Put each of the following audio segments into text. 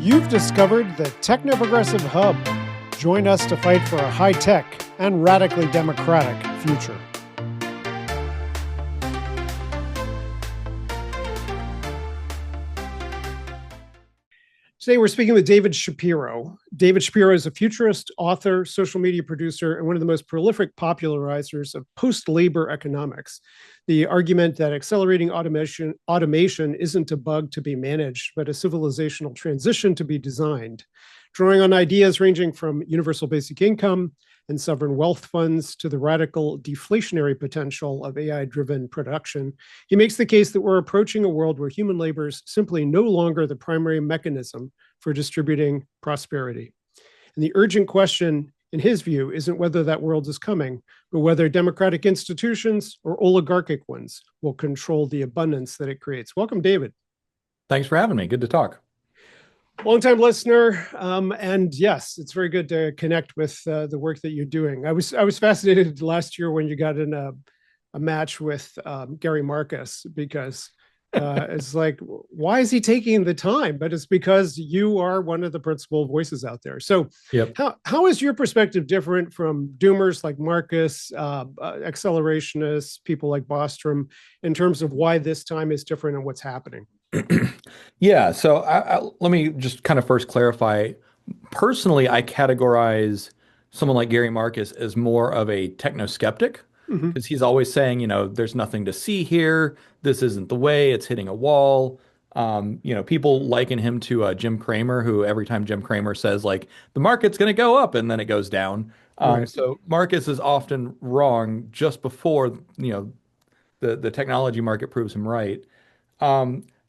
You've discovered the Techno Progressive Hub. Join us to fight for a high-tech and radically democratic future. Today, we're speaking with David Shapiro. David Shapiro is a futurist, author, social media producer, and one of the most prolific popularizers of post-labor economics. The argument that accelerating automation isn't a bug to be managed, but a civilizational transition to be designed. Drawing on ideas ranging from universal basic income and sovereign wealth funds to the radical deflationary potential of AI-driven production, he makes the case that we're approaching a world where human labor is simply no longer the primary mechanism for distributing prosperity. And the urgent question, in his view, isn't whether that world is coming, but whether democratic institutions or oligarchic ones will control the abundance that it creates. Welcome, David. Thanks for having me. Good to talk. Longtime listener, and yes, it's very good to connect with the work that you're doing. I was fascinated last year when you got in a match with Gary Marcus, because it's like, why is he taking the time? But it's because you are one of the principal voices out there. So Yep. how is your perspective different from doomers like Marcus, accelerationists, people like Bostrom, in terms of why this time is different and what's happening? Yeah, so let me just kind of first clarify. Personally, I categorize someone like Gary Marcus as more of a techno skeptic because he's always saying, there's nothing to see here. This isn't the way. It's hitting a wall. People liken him to Jim Cramer, who every time Jim Cramer says like the market's going to go up and then it goes down. Right. So Marcus is often wrong just before the technology market proves him right.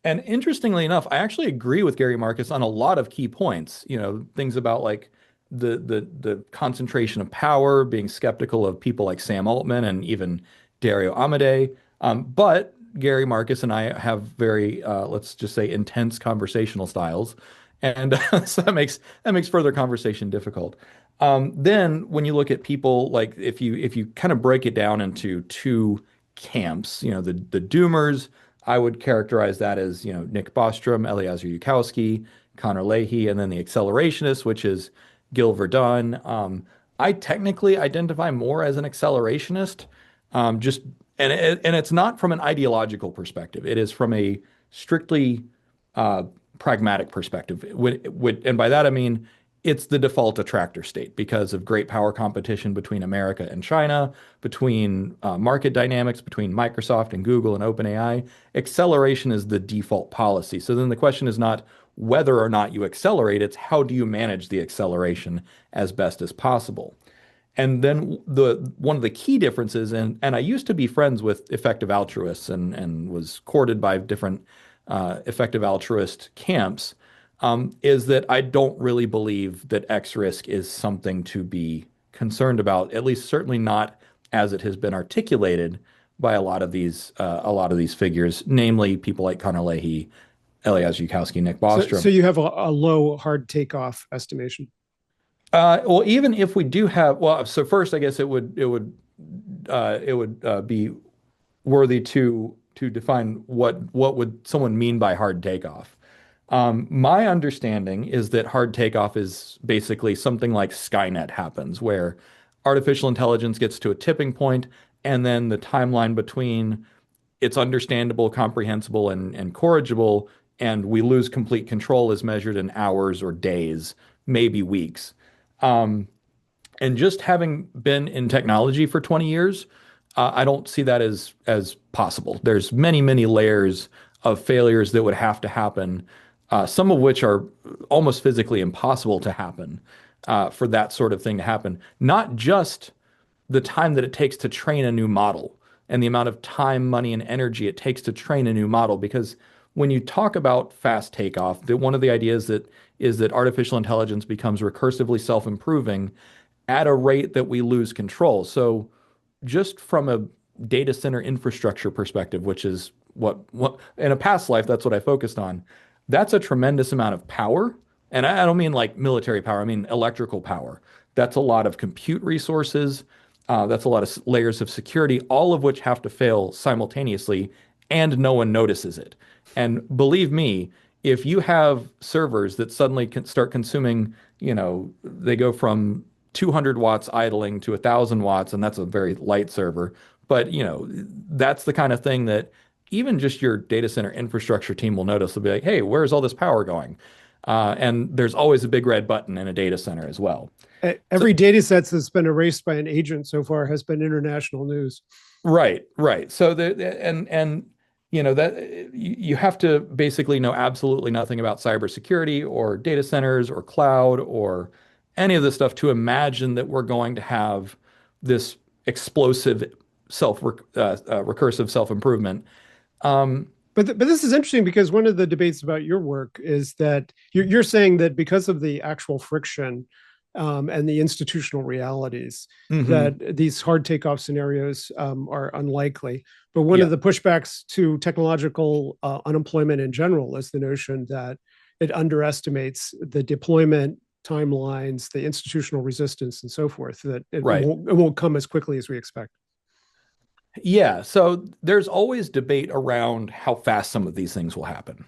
And interestingly enough, I actually agree with Gary Marcus on a lot of key points. Things about like the concentration of power, being skeptical of people like Sam Altman and even Dario Amodei. But Gary Marcus and I have very, let's just say, intense conversational styles, and so that makes further conversation difficult. Then when you look at people, like if you kind of break it down into two camps, the doomers. I would characterize that as, Nick Bostrom, Eliezer Yudkowsky, Connor Leahy, and then the accelerationists, which is Gil Verdun. I technically identify more as an accelerationist, and it's not from an ideological perspective. It is from a strictly pragmatic perspective. And by that I mean it's the default attractor state because of great power competition between America and China, between market dynamics, between Microsoft and Google and OpenAI. Acceleration is the default policy. So then the question is not whether or not you accelerate, it's how do you manage the acceleration as best as possible. And then one of the key differences, and I used to be friends with effective altruists and was courted by different effective altruist camps, is that I don't really believe that X risk is something to be concerned about, at least certainly not as it has been articulated by a lot of these figures, namely people like Connor Leahy, Eliezer Yudkowsky, Nick Bostrom. So you have a low hard takeoff estimation. Well, even if we do have, so first, I guess it would be worthy to define what would someone mean by hard takeoff. My understanding is that hard takeoff is basically something like Skynet happens, where artificial intelligence gets to a tipping point, and then the timeline between it's understandable, comprehensible, and corrigible, and we lose complete control is measured in hours or days, maybe weeks. And just having been in technology for 20 years, I don't see that as possible. There's many, many layers of failures that would have to happen, some of which are almost physically impossible to happen, for that sort of thing to happen. Not just the time that it takes to train a new model and the amount of time, money, and energy it takes to train a new model, because when you talk about fast takeoff, one of the ideas is that artificial intelligence becomes recursively self-improving at a rate that we lose control. So just from a data center infrastructure perspective, which is what in a past life, that's what I focused on. That's a tremendous amount of power. And I don't mean like military power, I mean electrical power. That's a lot of compute resources. That's a lot of layers of security, all of which have to fail simultaneously, and no one notices it. And believe me, if you have servers that suddenly can start consuming, they go from 200 watts idling to 1,000 watts, and that's a very light server. But, that's the kind of thing that even just your data center infrastructure team will notice. They'll be like, hey, where's all this power going? And there's always a big red button in a data center as well. So, Every data set that's been erased by an agent so far has been international news. right, right. So and that you have to basically know absolutely nothing about cybersecurity or data centers or cloud or any of this stuff to imagine that we're going to have this explosive recursive self-improvement. Um, But this is interesting because one of the debates about your work is that you're saying that because of the actual friction and the institutional realities, mhm. that these hard takeoff scenarios are unlikely. But one of Yeah, the pushbacks to technological unemployment in general is the notion that it underestimates the deployment timelines, the institutional resistance, and so forth. That right. it won't come as quickly as we expect. Yeah, so there's always debate around how fast some of these things will happen.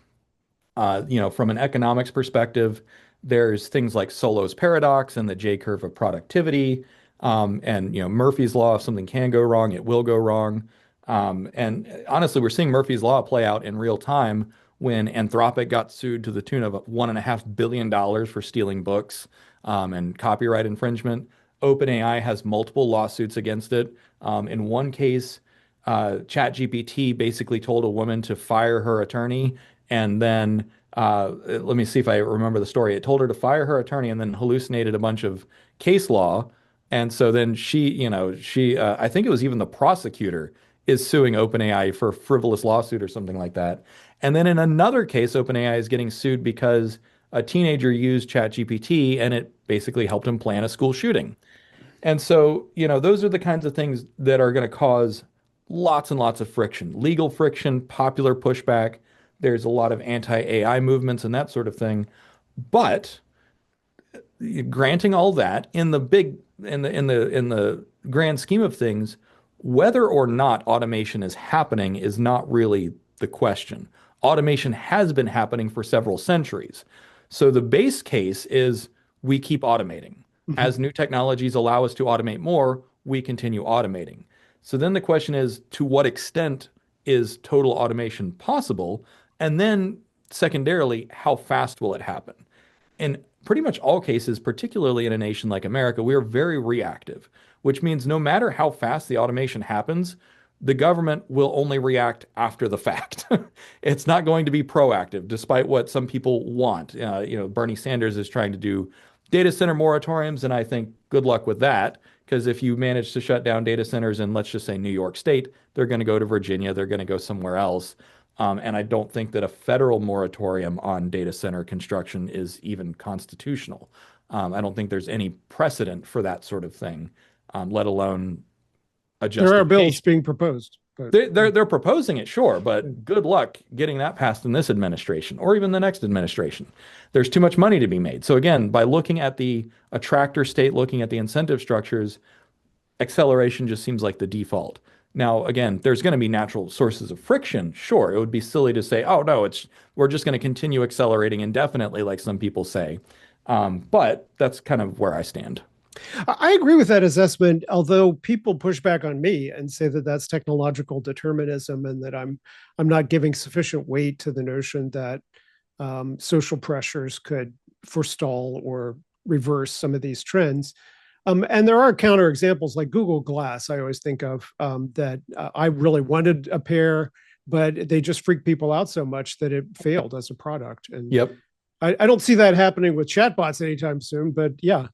From an economics perspective, there's things like Solo's paradox and the J curve of productivity, and Murphy's law. If something can go wrong, it will go wrong. And honestly, we're seeing Murphy's law play out in real time when Anthropic got sued to the tune of $1.5 billion for stealing books, and copyright infringement. OpenAI has multiple lawsuits against it. In one case, ChatGPT basically told a woman to fire her attorney and then let me see if I remember the story. It told her to fire her attorney and then hallucinated a bunch of case law. And so then I think it was even the prosecutor is suing OpenAI for a frivolous lawsuit or something like that. And then in another case, OpenAI is getting sued because a teenager used ChatGPT and it basically helped him plan a school shooting. And so, those are the kinds of things that are going to cause lots and lots of friction, legal friction, popular pushback. There's a lot of anti-AI movements and that sort of thing. But granting all that, in the grand scheme of things, whether or not automation is happening is not really the question. Automation has been happening for several centuries. So the base case is we keep automating. Mhm. As new technologies allow us to automate more, we continue automating. So then the question is, to what extent is total automation possible? And then secondarily, how fast will it happen? In pretty much all cases, particularly in a nation like America, we are very reactive, which means no matter how fast the automation happens, the government will only react after the fact. It's not going to be proactive, despite what some people want. Bernie Sanders is trying to do data center moratoriums, and I think good luck with that. Because if you manage to shut down data centers in, let's just say, New York State, they're going to go to Virginia, they're going to go somewhere else. And I don't think that a federal moratorium on data center construction is even constitutional. I don't think there's any precedent for that sort of thing, let alone a There are bills justification. being proposed, but They're proposing it, sure, but good luck getting that passed in this administration or even the next administration. There's too much money to be made. So again, by looking at the attractor state, looking at the incentive structures, acceleration just seems like the default. Now, again, there's going to be natural sources of friction. Sure, it would be silly to say, "Oh no, it's we're just going to continue accelerating indefinitely," like some people say. But that's kind of where I stand. I agree with that assessment. Although people push back on me and say that that's technological determinism and that I'm not giving sufficient weight to the notion that social pressures could forestall or reverse some of these trends. And there are counter examples like Google Glass. I always think of that. I really wanted a pair, but they just freaked people out so much that it failed as a product. And Yep. I don't see that happening with chatbots anytime soon. But yeah,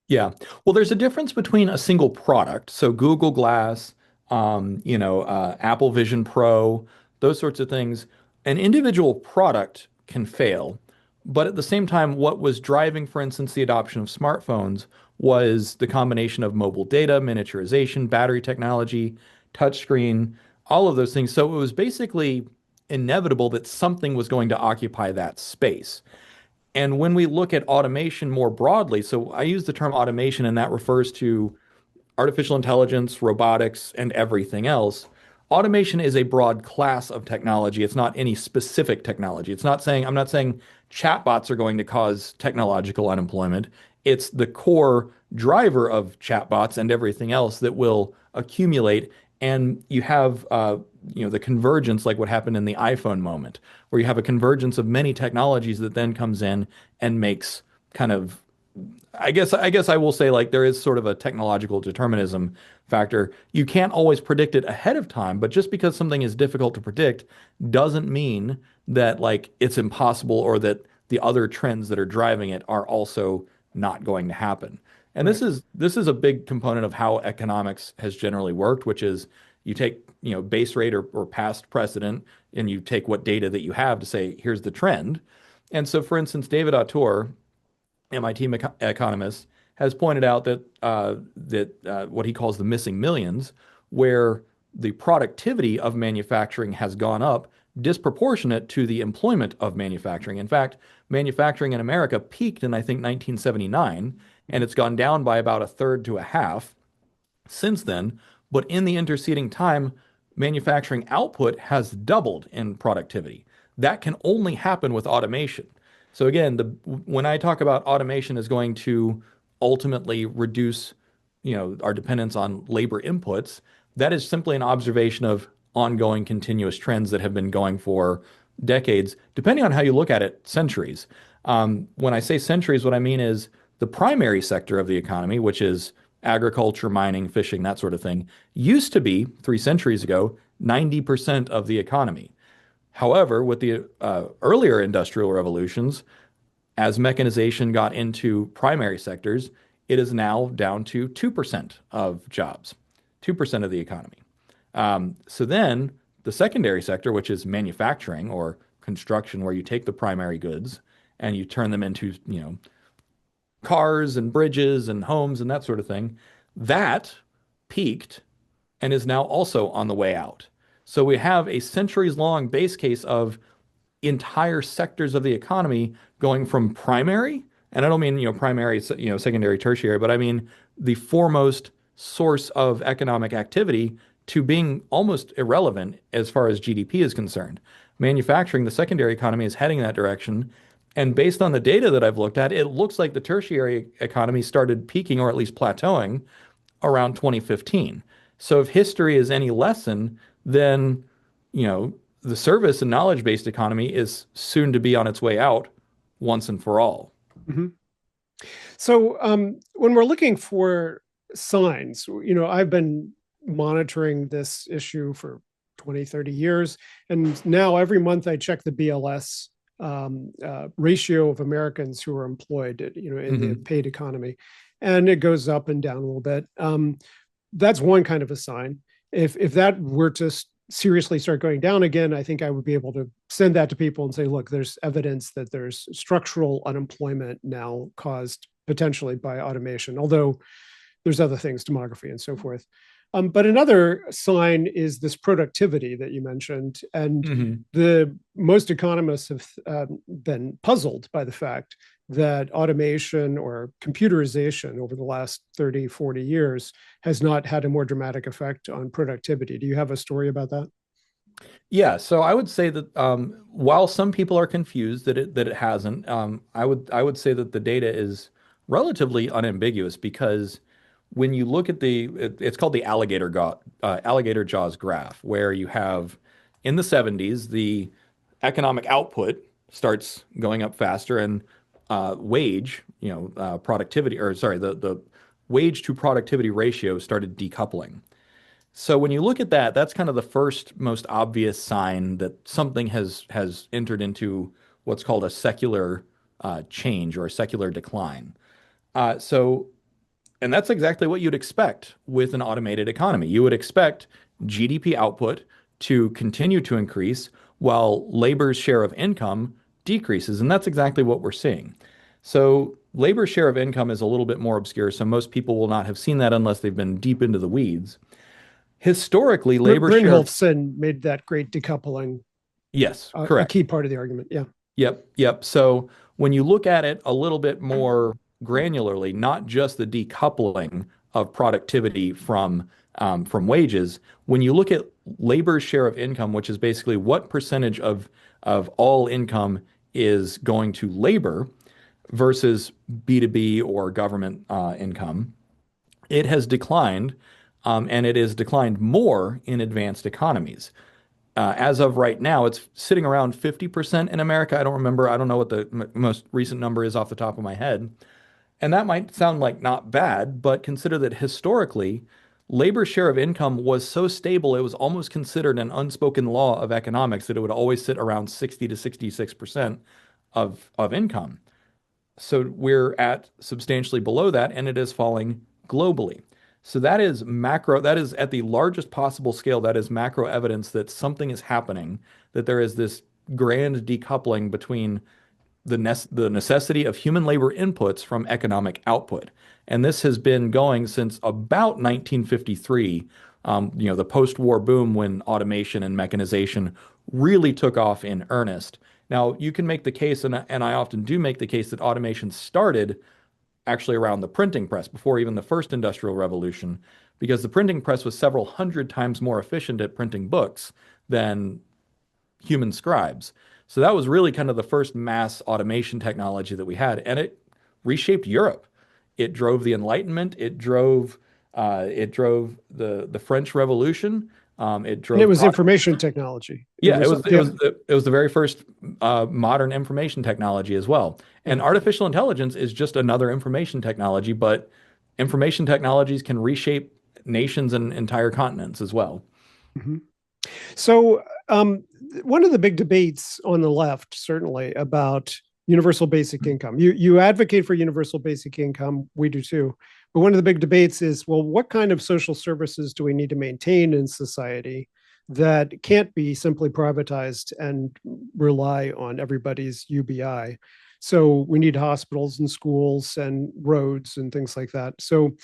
Yeah. Well, there's a difference between a single product. So Google Glass, Apple Vision Pro, those sorts of things. An individual product can fail, but at the same time, what was driving, for instance, the adoption of smartphones was the combination of mobile data, miniaturization, battery technology, touchscreen, all of those things. So it was basically inevitable that something was going to occupy that space. And when we look at automation more broadly, so I use the term automation, and that refers to artificial intelligence, robotics, and everything else. automation is a broad class of technology. It's not any specific technology. I'm not saying chatbots are going to cause technological unemployment. It's the core driver of chatbots and everything else that will accumulate. And you have, the convergence, like what happened in the iPhone moment, where you have a convergence of many technologies that then comes in and makes kind of I guess I will say like there is sort of a technological determinism factor. You can't always predict it ahead of time, but just because something is difficult to predict doesn't mean that like it's impossible or that the other trends that are driving it are also not going to happen. And Right. this is a big component of how economics has generally worked, which is you take, base rate or past precedent and you take what data that you have to say, here's the trend. And so, for instance, David Autor, MIT economist, has pointed out that what he calls the missing millions, where the productivity of manufacturing has gone up disproportionate to the employment of manufacturing. In fact, manufacturing in America peaked in I think 1979, and it's gone down by about a third to a half since then. But in the interceding time, manufacturing output has doubled in productivity. That can only happen with automation. So again, when I talk about automation is going to ultimately reduce, our dependence on labor inputs, that is simply an observation of ongoing continuous trends that have been going for decades, depending on how you look at it, centuries. When I say centuries, what I mean is the primary sector of the economy, which is agriculture, mining, fishing, that sort of thing, used to be 3 centuries ago 90% of the economy. However, with the earlier industrial revolutions, as mechanization got into primary sectors, it is now down to 2% of jobs, 2% of the economy. So then the secondary sector, which is manufacturing or construction, where you take the primary goods and you turn them into, cars and bridges and homes and that sort of thing, that peaked and is now also on the way out. So we have a centuries long base case of entire sectors of the economy going from primary, and I don't mean, primary, secondary, tertiary, but I mean the foremost source of economic activity to being almost irrelevant as far as GDP is concerned. Manufacturing, the secondary economy, is heading that direction. And based on the data that I've looked at, it looks like the tertiary economy started peaking or at least plateauing around 2015. So if history is any lesson, then, the service and knowledge-based economy is soon to be on its way out once and for all. Mhm. So when we're looking for signs, I've been monitoring this issue for 20, 30 years. And now every month I check the BLS ratio of Americans who are employed, in the Hmm. paid economy. And it goes up and down a little bit. That's one kind of a sign. If that were to seriously start going down again, I think I would be able to send that to people and say, look, there's evidence that there's structural unemployment now caused potentially by automation, although there's other things, demography and so forth. But another sign is this productivity that you mentioned. And Hmm. the most economists have been puzzled by the fact that automation or computerization over the last 30, 40 years has not had a more dramatic effect on productivity. Do you have a story about that? Yeah, so I would say that while some people are confused that it hasn't, I would say that the data is relatively unambiguous because when you look at it's called the alligator jaws graph, where you have in the 70s the economic output starts going up faster and productivity, or sorry, the wage to productivity ratio started decoupling. So when you look at that, that's kind of the first most obvious sign that something has entered into what's called a secular change or a secular decline. So, and that's exactly what you'd expect with an automated economy. You would expect GDP output to continue to increase while labor's share of income decreases, and that's exactly what we're seeing. So labor's share of income is a little bit more obscure, so most people will not have seen that unless they've been deep into the weeds. Historically, labor share of, Brynjolfsson made that great decoupling yes, a correct. key part of the argument. Yeah. Yep, yep. So when you look at it a little bit more granularly, not just the decoupling of productivity from from wages. When you look at labor's share of income, which is basically what percentage of all income is going to labor versus B2B or government income, it has declined, and it has declined more in advanced economies. As of right now, it's sitting around 50% in America. I don't remember. I don't know what the most recent number is off the top of my head. And that might sound like not bad, but consider that historically, labor's share of income was so stable, it was almost considered an unspoken law of economics that it would always sit around 60 to 66% of income. So we're at substantially below that, and it is falling globally. So that is macro, that is at the largest possible scale, that is macro evidence that something is happening, that there is this grand decoupling between the necessity of human labor inputs from economic output. And this has been going since about 1953, the post-war boom when automation and mechanization really took off in earnest. Now, you can make the case, and I often do make the case, that automation started actually around the printing press before even the first industrial revolution, because the printing press was several hundred times more efficient at printing books than human scribes. So that was really kind of the first mass automation technology that we had, and it reshaped Europe. It drove the Enlightenment. It drove the French Revolution. It And it drove was product. information technology. It Yeah, it was, was it yeah. was it was the very first modern information technology as well. And Yeah. artificial intelligence is just another information technology, but information technologies can reshape nations and entire continents as well. Mhm. So, one of the big debates on the left, certainly, about universal basic income. You advocate for universal basic income. We do too. But one of the big debates is, well, what kind of social services do we need to maintain in society that can't be simply privatized and rely on everybody's UBI? So we need hospitals and schools and roads and things like that. So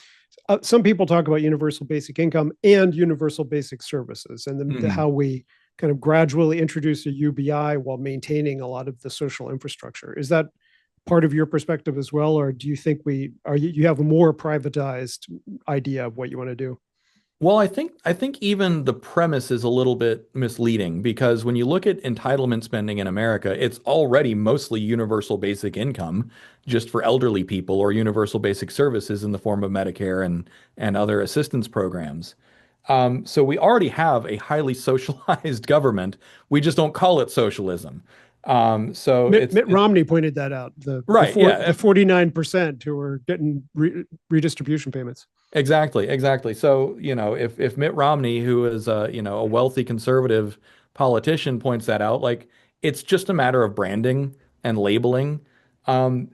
some people talk about universal basic income and universal basic services, and Mhm. how we kind of gradually introduce a UBI while maintaining a lot of the social infrastructure. Is that part of your perspective as well, or do you think you have a more privatized idea of what you want to do? Well, I think even the premise is a little bit misleading because when you look at entitlement spending in America, it's already mostly universal basic income just for elderly people or universal basic services in the form of Medicare and other assistance programs. So we already have a highly socialized government. We just don't call it socialism. So Mitt Romney pointed that out. right, The yeah. 49% who are getting redistribution payments. Exactly, exactly. So, if Mitt Romney, who is a wealthy conservative politician, points that out, like it's just a matter of branding and labeling. So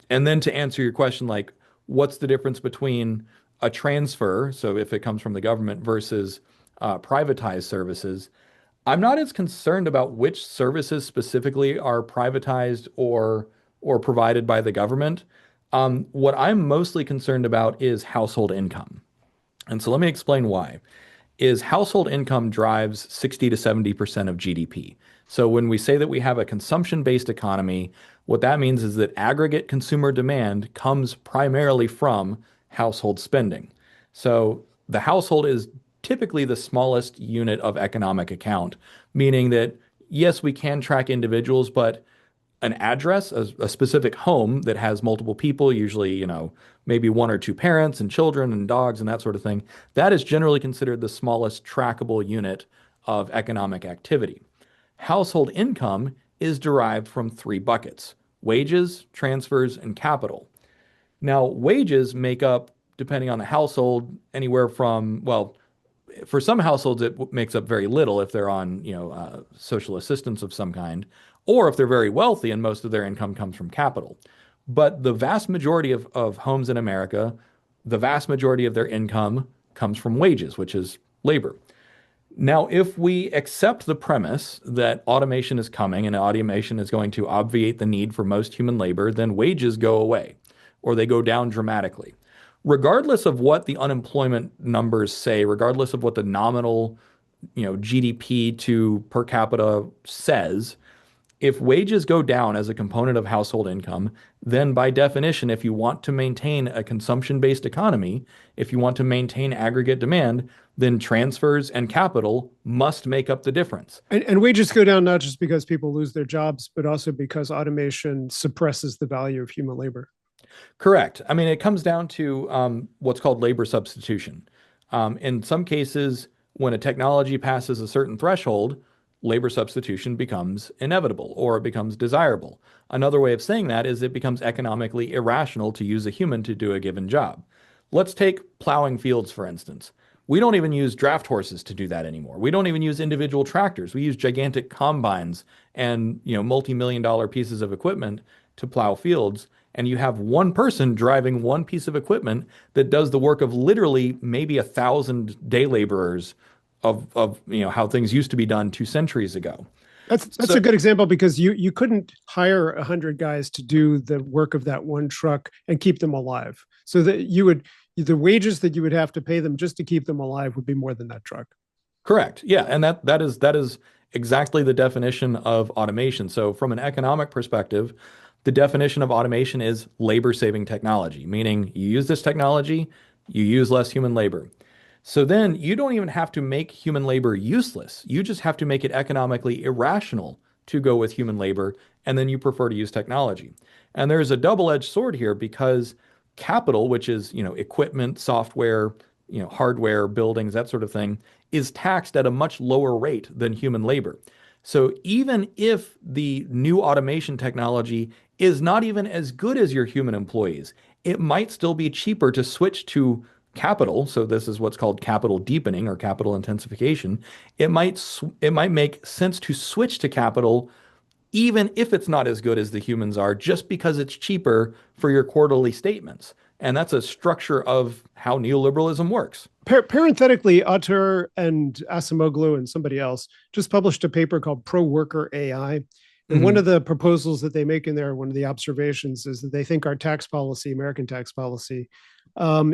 and then to answer your question, like what's the difference between a transfer, so if it comes from the government versus privatized services, I'm not as concerned about which services specifically are privatized or provided by the government. What I'm mostly concerned about is household income. And so let me explain why. Is household income drives 60 to 70% of GDP. So when we say that we have a consumption-based economy, what that means is that aggregate consumer demand comes primarily from household spending. So the household is typically the smallest unit of economic account, meaning that yes, we can track individuals, but an address, a specific home that has multiple people, usually, maybe one or two parents and children and dogs and that sort of thing, that is generally considered the smallest trackable unit of economic activity. Household income is derived from three buckets: wages, transfers, and capital. Now, wages make up, depending on the household, anywhere from, well, for some households, it makes up very little if they're on, social assistance of some kind, or if they're very wealthy and most of their income comes from capital. But the vast majority of homes in America, the vast majority of their income comes from wages, which is labor. Now, if we accept the premise that automation is coming and automation is going to obviate the need for most human labor, then wages go away or they go down dramatically. Regardless of what the unemployment numbers say, regardless of what the nominal, GDP to per capita says, If wages go down as a component of household income, then by definition, if you want to maintain a consumption-based economy, if you want to maintain aggregate demand, then transfers and capital must make up the difference. And wages go down not just because people lose their jobs, but also because automation suppresses the value of human labor. Correct. I mean, it comes down to what's called labor substitution. In some cases, when a technology passes a certain threshold, labor substitution becomes inevitable or it becomes desirable. Another way of saying that is it becomes economically irrational to use a human to do a given job. Let's take plowing fields, for instance. We don't even use draft horses to do that anymore. We don't even use individual tractors. We use gigantic combines and, multi-million dollar pieces of equipment to plow fields. And you have one person driving one piece of equipment that does the work of literally maybe 1,000 day laborers of how things used to be done 2 centuries ago. That's So a good example because you couldn't hire 100 guys to do the work of that one truck and keep them alive. So that the wages that you would have to pay them just to keep them alive would be more than that truck. correct. Yeah, and that is exactly the definition of automation. So from an economic perspective, the definition of automation is labor saving technology, meaning you use this technology, you use less human labor. So then you don't even have to make human labor useless. You just have to make it economically irrational to go with human labor, and then you prefer to use technology. And there's a double-edged sword here because capital, which is, equipment, software, hardware, buildings, that sort of thing, is taxed at a much lower rate than human labor. So even if the new automation technology is not even as good as your human employees, it might still be cheaper to switch to capital. So this is what's called capital deepening or capital intensification. It might make sense to switch to capital even if it's not as good as the humans are, just because it's cheaper for your quarterly statements. And that's a structure of how neoliberalism works. Parenthetically, Atur and Asimoglu and somebody else just published a paper called Pro Worker AI. And one Hmm. of the proposals that they make in there, one of the observations is that they think our tax policy, American tax policy,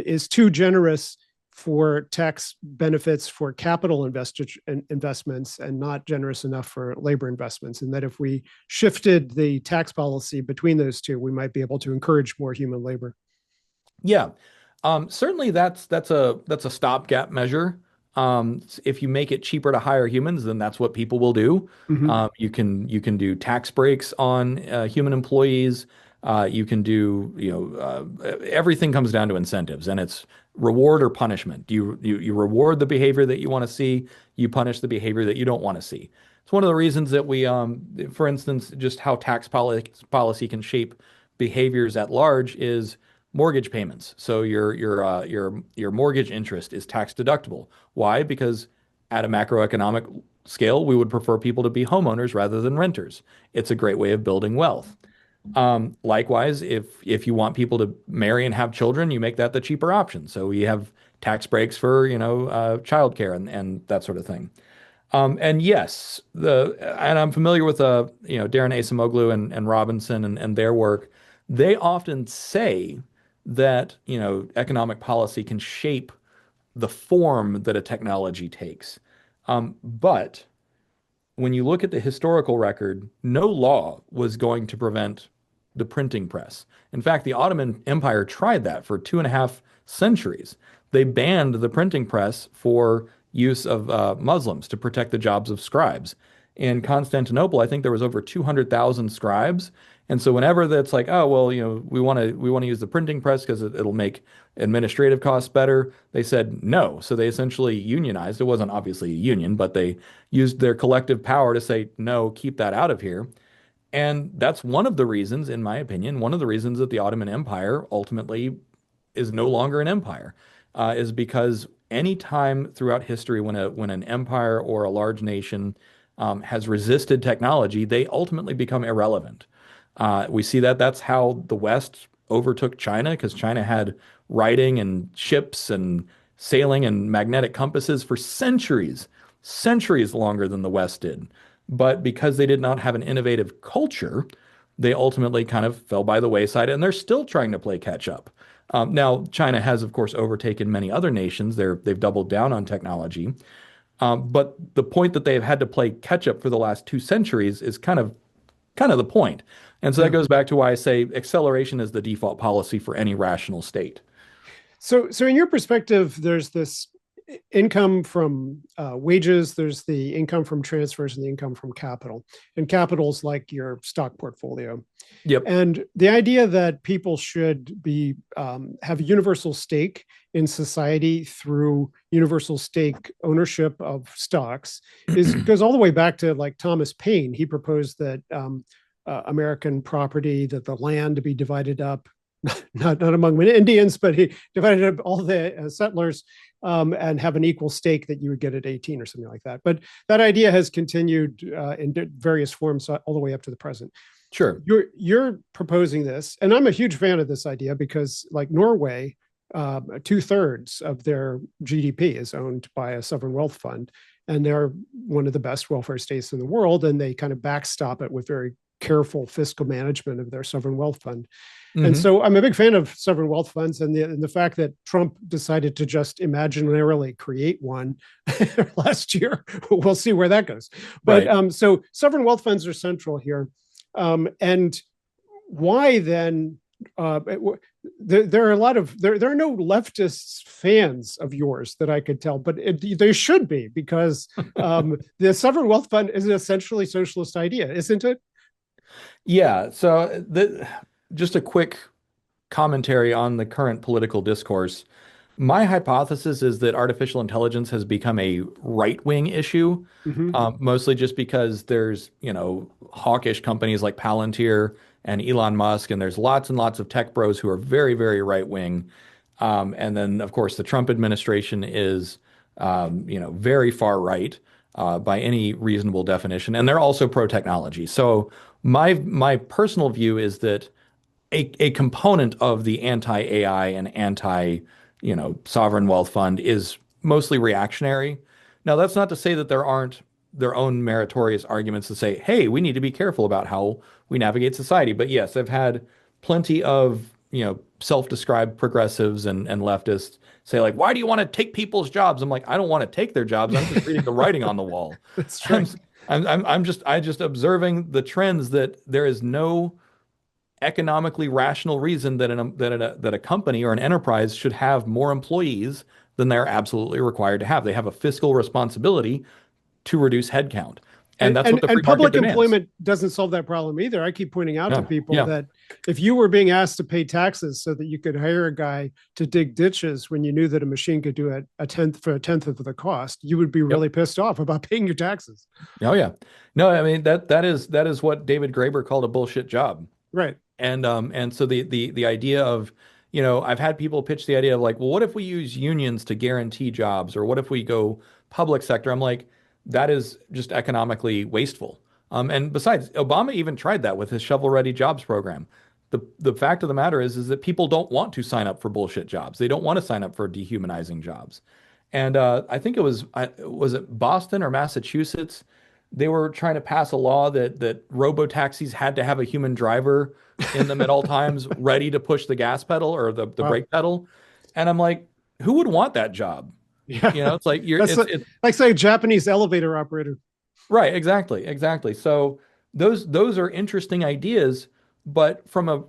is too generous for tax benefits for capital investments and not generous enough for labor investments. And that if we shifted the tax policy between those two, we might be able to encourage more human labor. Yeah. Certainly that's a stopgap measure. If you make it cheaper to hire humans, then that's what people will do. Mm-hmm. You can do tax breaks on human employees. You can do, everything comes down to incentives, and it's reward or punishment. You reward the behavior that you want to see, you punish the behavior that you don't want to see. It's one of the reasons that for instance, just how tax policy can shape behaviors at large is mortgage payments. So your mortgage interest is tax deductible. Why? Because at a macroeconomic scale, we would prefer people to be homeowners rather than renters. It's a great way of building wealth. Likewise, if you want people to marry and have children, you make that the cheaper option. So we have tax breaks for, childcare and that sort of thing. And yes, and I'm familiar with Darren Acemoglu and Robinson and their work. They often say that, economic policy can shape the form that a technology takes. But when you look at the historical record, no law was going to prevent the printing press. In fact, the Ottoman Empire tried that for 2.5 centuries. They banned the printing press for use of Muslims to protect the jobs of scribes. In Constantinople, I think there was over 200,000 scribes. And so whenever that's like, oh, well, we want to use the printing press because it'll make administrative costs better, they said no. So they essentially unionized. It wasn't obviously a union, but they used their collective power to say, no, keep that out of here. And that's one of the reasons, in my opinion, one of the reasons that the Ottoman Empire ultimately is no longer an empire, is because any time throughout history when an empire or a large nation has resisted technology, they ultimately become irrelevant. We see that that's how the West overtook China because China had writing and ships and sailing and magnetic compasses for centuries, centuries longer than the West did. But because they did not have an innovative culture, they ultimately kind of fell by the wayside, and they're still trying to play catch up. Now, China has, of course, overtaken many other nations. They've doubled down on technology. But the point that they've had to play catch up for the last 2 centuries is kind of kind of the point. And so that Yeah. goes back to why I say acceleration is the default policy for any rational state. So in your perspective, there's this income from wages, there's the income from transfers, and the income from capital. And capital's like your stock portfolio. Yep. And the idea that people should be have a universal stake in society through universal stake ownership of stocks is goes all the way back to like Thomas Paine. He proposed that American property, that the land to be divided up, not among Indians, but he divided up all the settlers and have an equal stake that you would get at 18 or something like that. But that idea has continued in various forms all the way up to the present. Sure. You're proposing this, and I'm a huge fan of this idea because, like Norway, 2/3 of their GDP is owned by a sovereign wealth fund, and they're one of the best welfare states in the world, and they kind of backstop it with very careful fiscal management of their sovereign wealth fund. And Hmm. so I'm a big fan of sovereign wealth funds, and the fact that Trump decided to just imaginarily create one last year, we'll see where that goes. But Right. so sovereign wealth funds are central here. And why then? There are a lot of there are no leftist fans of yours that I could tell, but there should be because the sovereign wealth fund is an essentially socialist idea, isn't it? Yeah. So just a quick commentary on the current political discourse. My hypothesis is that artificial intelligence has become a right-wing issue, Mm-hmm. mostly just because there's, hawkish companies like Palantir and Elon Musk, and there's lots and lots of tech bros who are very, very right-wing. And then, of course, the Trump administration is, very far right by any reasonable definition, and they're also pro-technology. So my personal view is that a component of the anti-AI and anti, sovereign wealth fund is mostly reactionary. Now, that's not to say that there aren't their own meritorious arguments to say, hey, we need to be careful about how we navigate society. But yes, I've had plenty of, self-described progressives and leftists say like, why do you want to take people's jobs? I'm like, I don't want to take their jobs. I'm just reading the writing on the wall. That's I'm, right. I'm just observing the trends that there is no economically rational reason that that a company or an enterprise should have more employees than they're absolutely required to have. They have a fiscal responsibility to reduce headcount, and and, that's what and the free and market public demands. employment doesn't solve that problem either. I keep pointing out to Yeah, people yeah, that if you were being asked to pay taxes so that you could hire a guy to dig ditches when you knew that a machine could do it a tenth of the cost, you would be yep. really pissed off about paying your taxes. Oh yeah. No, I mean that is what David Graeber called a bullshit job. Right. And so the idea of, I've had people pitch the idea of like, well, what if we use unions to guarantee jobs, or what if we go public sector? I'm like, that is just economically wasteful. And besides, Obama even tried that with his shovel-ready jobs program. The fact of the matter is that people don't want to sign up for bullshit jobs. They don't want to sign up for dehumanizing jobs. And I think was it Boston or Massachusetts? They were trying to pass a law that robo taxis had to have a human driver in them at all times, ready to push the gas pedal or the Wow. brake pedal. And I'm like, who would want that job? Yeah. It's like That's like saying Japanese elevator operator. right, exactly, exactly. So those are interesting ideas, but from a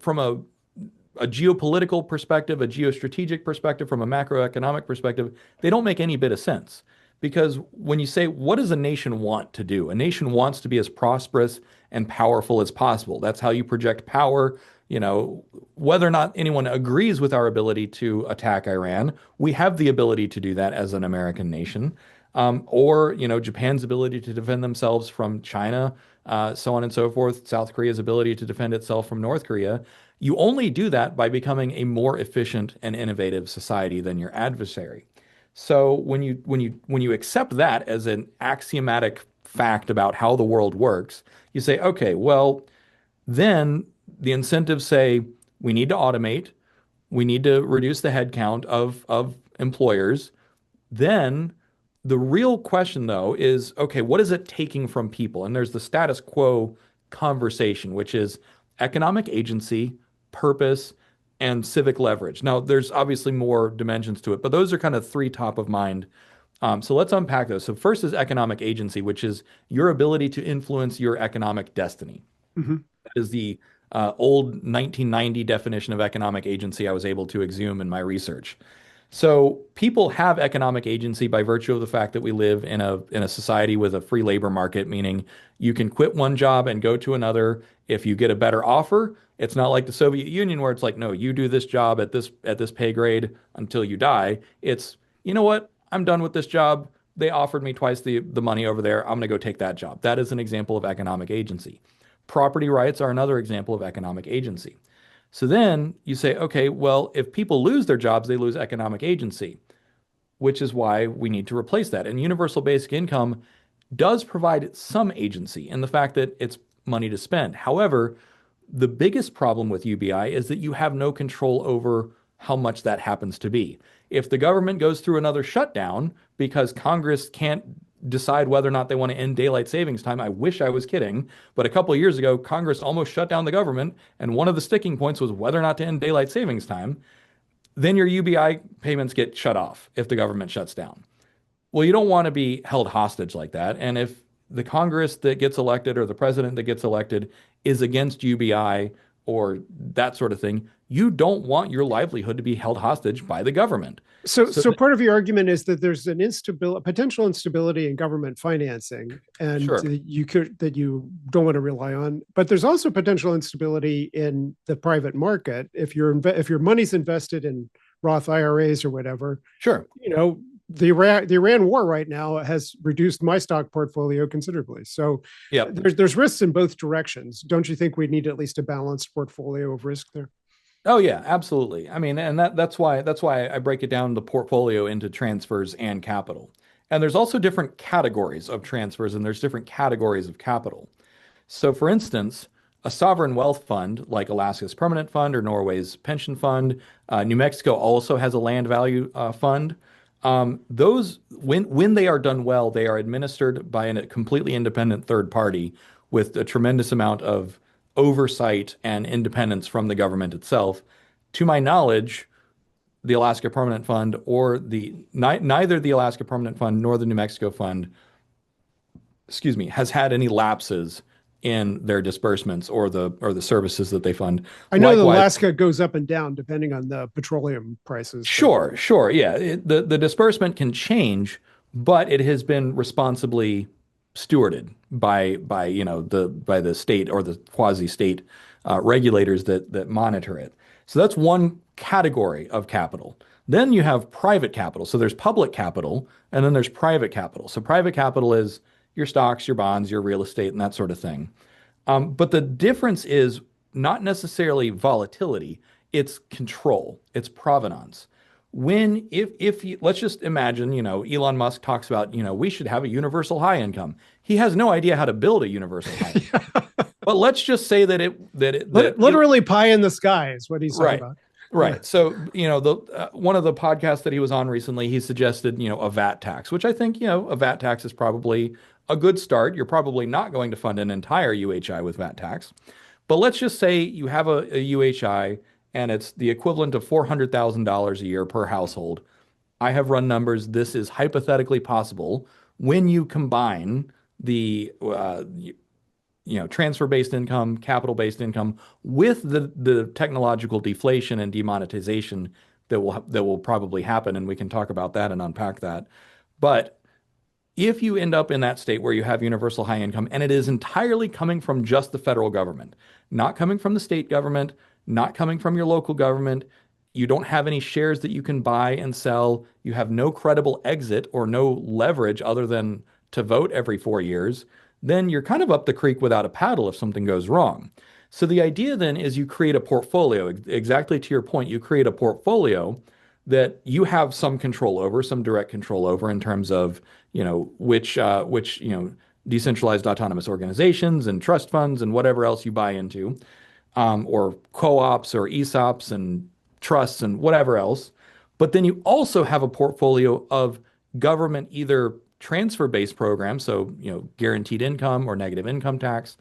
geopolitical perspective, a geostrategic perspective, from a macroeconomic perspective, they don't make any bit of sense. Because when you say, what does a nation want to do? A nation wants to be as prosperous and powerful as possible. That's how you project power. Whether or not anyone agrees with our ability to attack Iran, we have the ability to do that as an American nation. Or, Japan's ability to defend themselves from China, so on and so forth, South Korea's ability to defend itself from North Korea. You only do that by becoming a more efficient and innovative society than your adversary. So when you accept that as an axiomatic fact about how the world works, you say, okay, well, then the incentives say we need to automate, we need to reduce the headcount of employers. Then the real question, though, is okay, what is it taking from people? And there's the status quo conversation, which is economic agency, purpose, and civic leverage. Now, there's obviously more dimensions to it, but those are kind of three top of mind. So let's unpack those. So, first is economic agency, which is your ability to influence your economic destiny. Mhm. That is the old 1990 definition of economic agency I was able to exhume in my research. So people have economic agency by virtue of the fact that we live in a society with a free labor market, meaning you can quit one job and go to another if you get a better offer. It's not like the Soviet Union where it's like, no, you do this job at this pay grade until you die. It's, you know what? I'm done with this job. They offered me twice the money over there. I'm going to go take that job. That is an example of economic agency. Property rights are another example of economic agency. So then you say, okay, well, if people lose their jobs, they lose economic agency, which is why we need to replace that. And universal basic income does provide some agency in the fact that it's money to spend. However, the biggest problem with UBI is that you have no control over how much that happens to be. If the government goes through another shutdown because Congress can't decide whether or not they want to end daylight savings time, I wish I was kidding, but a couple of years ago, Congress almost shut down the government, and one of the sticking points was whether or not to end daylight savings time. Then your UBI payments get shut off if the government shuts down. Well, you don't want to be held hostage like that. And if the Congress that gets elected or the president that gets elected is against UBI or that sort of thing, you don't want your livelihood to be held hostage by the government. So, So, so part of your argument is that there's an instability, potential instability in government financing, and sure, that you don't want to rely on. But there's also potential instability in the private market if your money's invested in Roth IRAs or whatever. sure. You know, the Iran war right now has reduced my stock portfolio considerably. So Yep. there's risks in both directions. Don't you think we need at least a balanced portfolio of risk there? Oh yeah, absolutely. I mean, and that's why I break it down the portfolio into transfers and capital. And there's also different categories of transfers and there's different categories of capital. So, for instance, a sovereign wealth fund like Alaska's Permanent Fund or Norway's pension fund, New Mexico also has a land value fund. Those, when they are done well, they are administered by a completely independent third party with a tremendous amount of oversight and independence from the government itself. To my knowledge, the Alaska Permanent Fund or neither the Alaska Permanent Fund nor the New Mexico Fund, excuse me, has had any lapses in their disbursements or the services that they fund. I know that Likewise, Alaska goes up and down depending on the petroleum prices, but sure, sure, yeah, the disbursement can change, but it has been responsibly stewarded by the state or the quasi state regulators that monitor it. So that's one category of capital. Then you have private capital. So there's public capital, and then there's private capital. So private capital is your stocks, your bonds, your real estate, and that sort of thing. But the difference is not necessarily volatility, it's control, it's provenance. If you, let's just imagine, Elon Musk talks about, we should have a universal high income. He has no idea how to build a universal high income. But let's just say literally pie in the sky is what he's talking right. about. Yeah. Right. So, the one of the podcasts that he was on recently, he suggested, a VAT tax, which I think, a VAT tax is probably a good start. You're probably not going to fund an entire UHI with VAT tax. But let's just say you have a UHI and it's the equivalent of $400,000 a year per household. I have run numbers. This is hypothetically possible when you combine the transfer-based income, capital-based income with the technological deflation and demonetization that will probably happen, and we can talk about that and unpack that. But if you end up in that state where you have universal high income and it is entirely coming from just the federal government, not coming from the state government, not coming from your local government, you don't have any shares that you can buy and sell, you have no credible exit or no leverage other than to vote every 4 years, then you're kind of up the creek without a paddle if something goes wrong. So the idea then is you create a portfolio. Exactly to your point, you create a portfolio that you have some control over, some direct control over in terms of, which decentralized autonomous organizations and trust funds and whatever else you buy into, or co-ops or ESOPs and trusts and whatever else. But then you also have a portfolio of government either transfer-based programs, so guaranteed income or negative income tax,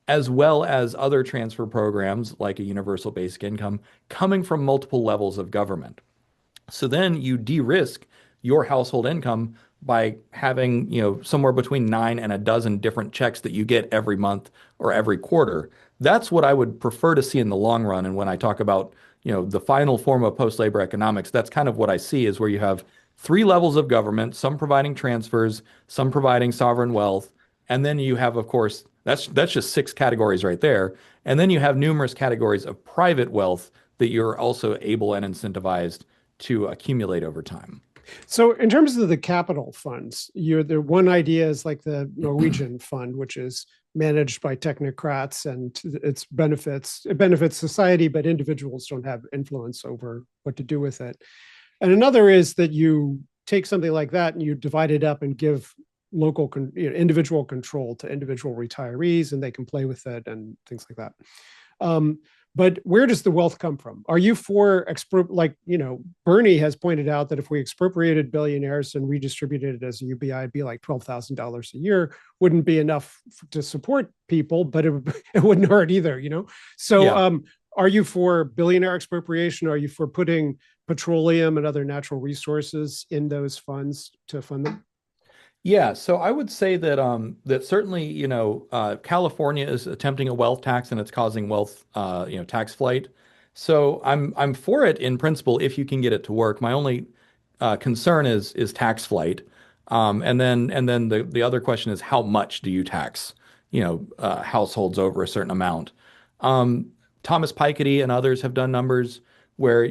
as well as other transfer programs like a universal basic income coming from multiple levels of government. So then you de-risk your household income by having, somewhere between 9 and a dozen different checks that you get every month or every quarter. That's what I would prefer to see in the long run. And when I talk about, the final form of post-labor economics, that's kind of what I see is where you have three levels of government, some providing transfers, some providing sovereign wealth, and then you have, of course, that's just six categories right there. And then you have numerous categories of private wealth that you're also able and incentivized to accumulate over time. So, in terms of the capital funds, the one idea is like the Norwegian fund, which is managed by technocrats, and it benefits society, but individuals don't have influence over what to do with it. And another is that you take something like that and you divide it up and give individual control to individual retirees, and they can play with it and things like that. But where does the wealth come from? Are you for Bernie has pointed out that if we expropriated billionaires and redistributed it as a UBI, it'd be like $12,000 a year. Wouldn't be enough to support people, but it wouldn't hurt either, So Yeah. are you for billionaire expropriation? Are you for putting petroleum and other natural resources in those funds to fund them? Yeah, so I would say that that certainly, California is attempting a wealth tax and it's causing wealth tax flight. So I'm for it in principle if you can get it to work. My only concern is tax flight. And then the other question is how much do you tax, households over a certain amount. Um, Thomas Piketty and others have done numbers where,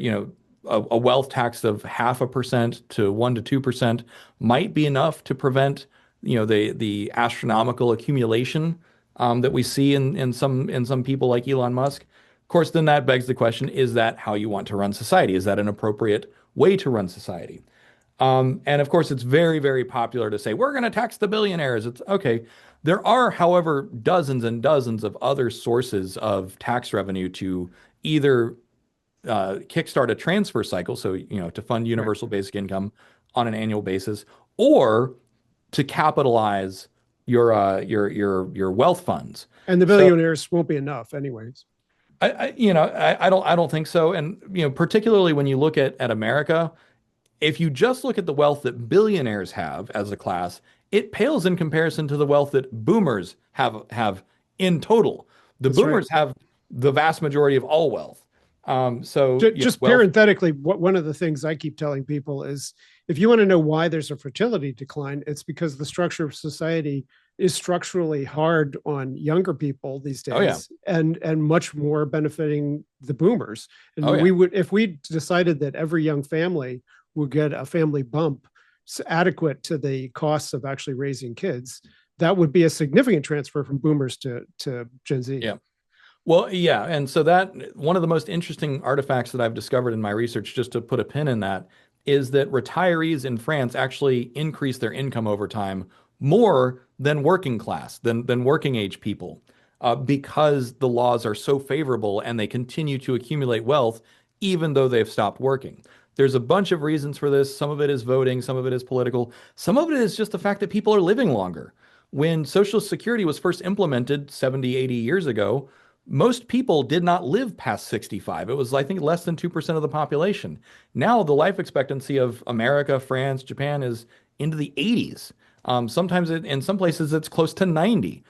a wealth tax of 0.5% to 1 to 2% might be enough to prevent, the astronomical accumulation that we see in some people like Elon Musk. Of course, then that begs the question: is that how you want to run society? Is that an appropriate way to run society? And of course, it's very, very popular to say we're going to tax the billionaires. It's okay. There are, however, dozens and dozens of other sources of tax revenue to either kickstart a transfer cycle, so to fund Right. universal basic income on an annual basis, or to capitalize your wealth funds. And the So billionaires won't be enough anyways. I don't think so. And particularly when you look at America, if you just look at the wealth that billionaires have as a class, it pales in comparison to the wealth that boomers have in total. The That's right. boomers have the vast majority of all wealth. So yeah, Just wealth. parenthetically, one of the things I keep telling people is if you want to know why there's a fertility decline, it's because the structure of society is structurally hard on younger people these Oh yeah. days and much more benefiting the boomers. Oh And yeah. we would, if we decided that every young family would get a family bump adequate to the costs of actually raising kids, that would be a significant transfer from boomers to Gen Z. Yeah. Well, yeah, and so that one of the most interesting artifacts that I've discovered in my research, just to put a pin in that, is that retirees in France actually increase their income over time more than working class, than working age people, because the laws are so favorable and they continue to accumulate wealth even though they've stopped working. There's a bunch of reasons for this. Some of it is voting, some of it is political, some of it is just the fact that people are living longer. When Social Security was first implemented 70, 80 years ago, most people did not live past 65. It was, I think, less than 2% of the population. Now, the life expectancy of America, France, Japan is into the 80s. Sometimes in some places it's close to 90.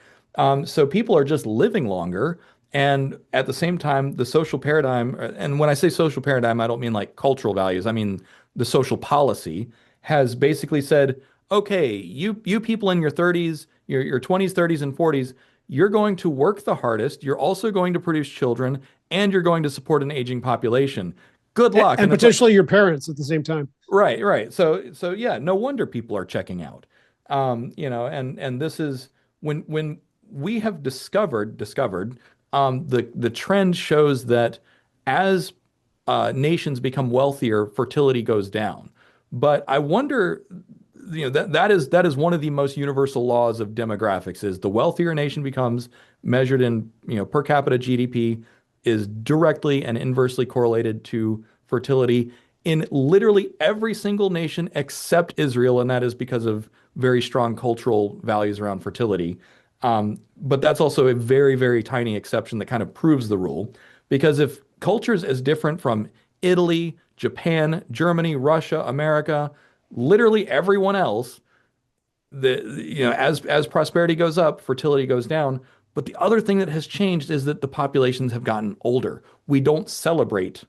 So people are just living longer. And at the same time, the social paradigm, and when I say social paradigm, I don't mean like cultural values, I mean the social policy has basically said, okay, you people in your 30s, your 20s, 30s, and 40s, you're going to work the hardest. You're also going to produce children, and you're going to support an aging population. Good luck. And And it's like, potentially your parents at the same time. right, right. So yeah, no wonder people are checking out. And this is when we have discovered the trend shows that as nations become wealthier, fertility goes down. But I wonder, that is one of the most universal laws of demographics is the wealthier a nation becomes, measured in, per capita GDP, is directly and inversely correlated to fertility in literally every single nation except Israel, and that is because of very strong cultural values around fertility. But that's also a very, very tiny exception that kind of proves the rule. Because if cultures as different from Italy, Japan, Germany, Russia, America, literally everyone else, as prosperity goes up, fertility goes down. But the other thing that has changed is that the populations have gotten older. We don't celebrate,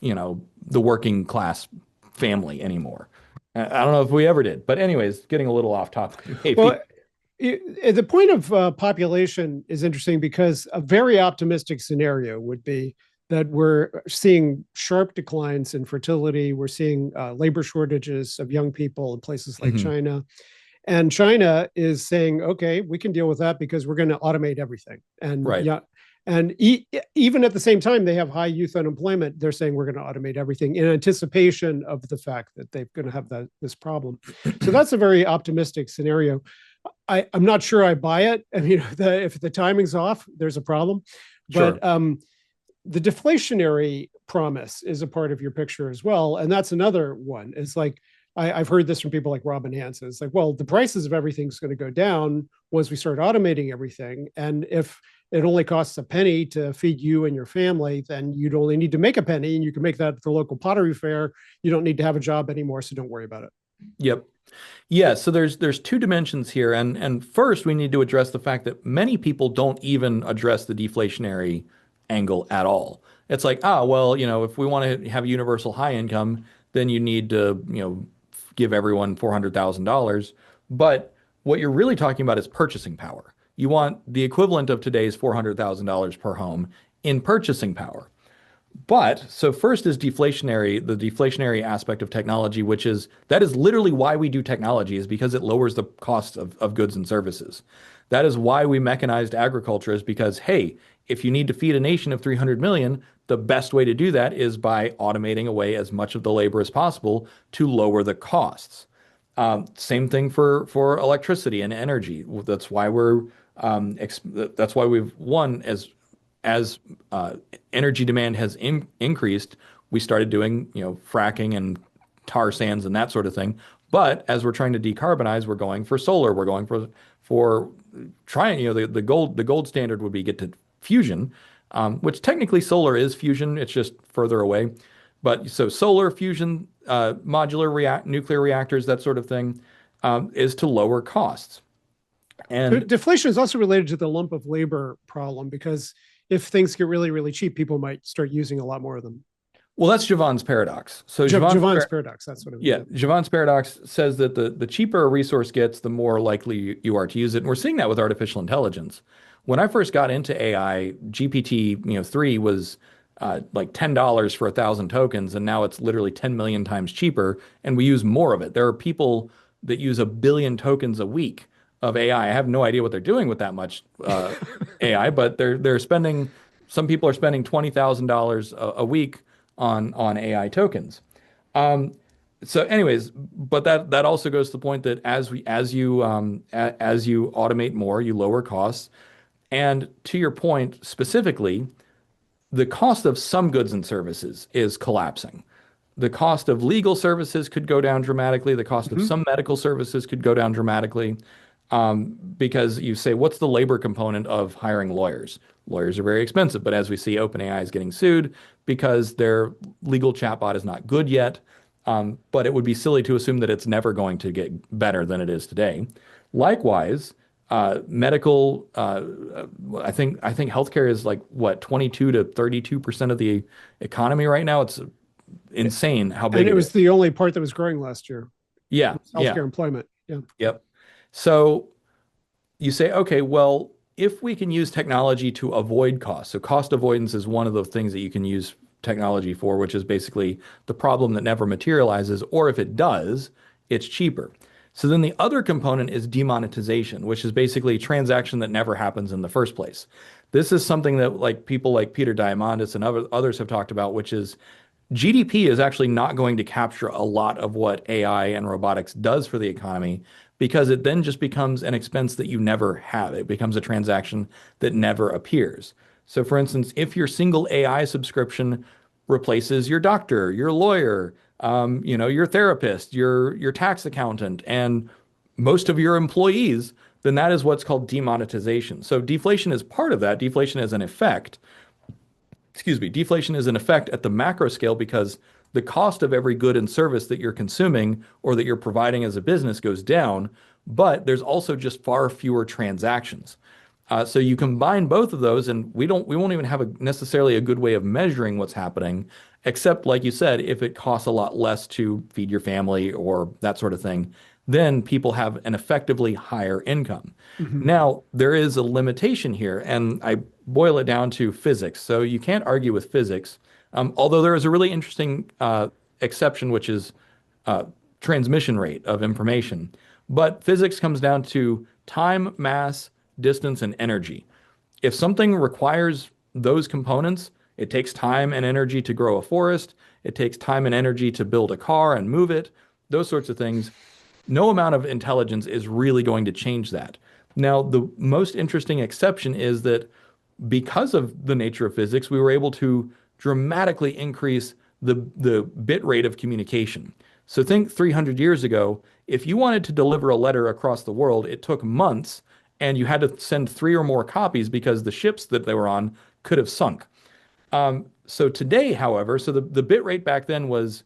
the working class family anymore. I don't know if we ever did, but anyways, getting a little off topic, maybe. Well, the point of population is interesting because a very optimistic scenario would be that we're seeing sharp declines in fertility. We're seeing labor shortages of young people in places like Mhm. China. And China is saying, okay, we can deal with that because we're going to automate everything. And Right. yeah, and even at the same time, they have high youth unemployment. They're saying we're going to automate everything in anticipation of the fact that they're going to have this problem. So that's a very optimistic scenario. I'm not sure I buy it. I mean, if the timing's off, there's a problem. Sure. But the deflationary promise is a part of your picture as well, and that's another one. It's like I've heard this from people like Robin Hanson. It's like, well, the prices of everything's going to go down once we start automating everything, and if it only costs a penny to feed you and your family, then you'd only need to make a penny, and you can make that at the local pottery fair. You don't need to have a job anymore, so don't worry about it. Yep. Yeah, so there's two dimensions here, and first we need to address the fact that many people don't even address the deflationary angle at all. It's like, well, if we want to have universal high income, then you need to, give everyone $400,000. But what you're really talking about is purchasing power. You want the equivalent of today's $400,000 per home in purchasing power. But so first is the deflationary aspect of technology, that is literally why we do technology, is because it lowers the cost of goods and services. That is why we mechanized agriculture, is because, hey, if you need to feed a nation of 300 million, the best way to do that is by automating away as much of the labor as possible to lower the costs. Same thing for electricity and energy. That's why we've won as energy demand has increased. We started doing fracking and tar sands and that sort of thing. But as we're trying to decarbonize, we're going for solar. We're going for trying the gold standard would be get to fusion, which technically solar is fusion. It's just further away. But so solar fusion, nuclear reactors, that sort of thing, is to lower costs. So And deflation is also related to the lump of labor problem because if things get really, really cheap, people might start using a lot more of them. well, that's Javon's paradox. So Javon's paradox, that's what it Yeah, was. Javon's paradox says that the cheaper a resource gets, the more likely you are to use it. And we're seeing that with artificial intelligence. When I first got into AI, GPT, 3 was like $10 for 1,000 tokens, and now it's literally 10 million times cheaper, and we use more of it. There are people that use 1 billion tokens a week of AI. I have no idea what they're doing with that much AI, but they're spending. Some people are spending $20,000 a week on AI tokens. Um, so anyways, but that also goes to the point that as you automate more, you lower costs. And to your point specifically, the cost of some goods and services is collapsing. The cost of legal services could go down dramatically. The cost of Mhm. some medical services could go down dramatically. Because you say, what's the labor component of hiring lawyers? Lawyers are very expensive, but as we see, OpenAI is getting sued because their legal chatbot is not good yet. But it would be silly to assume that it's never going to get better than it is today. Likewise, medical, I think healthcare is like what, 22 to 32% of the economy right now. It's insane how And big it it was is. the only part that was growing last year. Yeah, yeah, Healthcare employment. Yeah. yep. So you say, okay, well, if we can use technology to avoid costs, so cost avoidance is one of the things that you can use technology for, which is basically the problem that never materializes, or if it does, it's cheaper. So then the other component is demonetization, which is basically a transaction that never happens in the first place. This is something that like people like Peter Diamandis and others have talked about, which is GDP is actually not going to capture a lot of what AI and robotics does for the economy because it then just becomes an expense that you never have. It becomes a transaction that never appears. So, for instance, if your single AI subscription replaces your doctor, your lawyer, your therapist, your tax accountant, and most of your employees, then that is what's called demonetization. So deflation is part of that. Deflation is an effect, deflation is an effect at the macro scale because the cost of every good and service that you're consuming or that you're providing as a business goes down. but there's also just far fewer transactions. So you combine both of those, and we won't even have necessarily a good way of measuring what's happening, except like you said, if it costs a lot less to feed your family or that sort of thing, then people have an effectively higher income. Mhm. Now, there is a limitation here, and I boil it down to physics. So you can't argue with physics, although there is a really interesting exception, which is uh, transmission rate of information. But physics comes down to time, mass, distance, and energy. If something requires those components, it takes time and energy to grow a forest, it takes time and energy to build a car and move it, those sorts of things. No amount of intelligence is really going to change that. Now, the most interesting exception is that because of the nature of physics, we were able to dramatically increase the bit rate of communication. So think 300 years ago, if you wanted to deliver a letter across the world, it took months and you had to send three or more copies because the ships that they were on could have sunk. So today, however, the bit rate back then was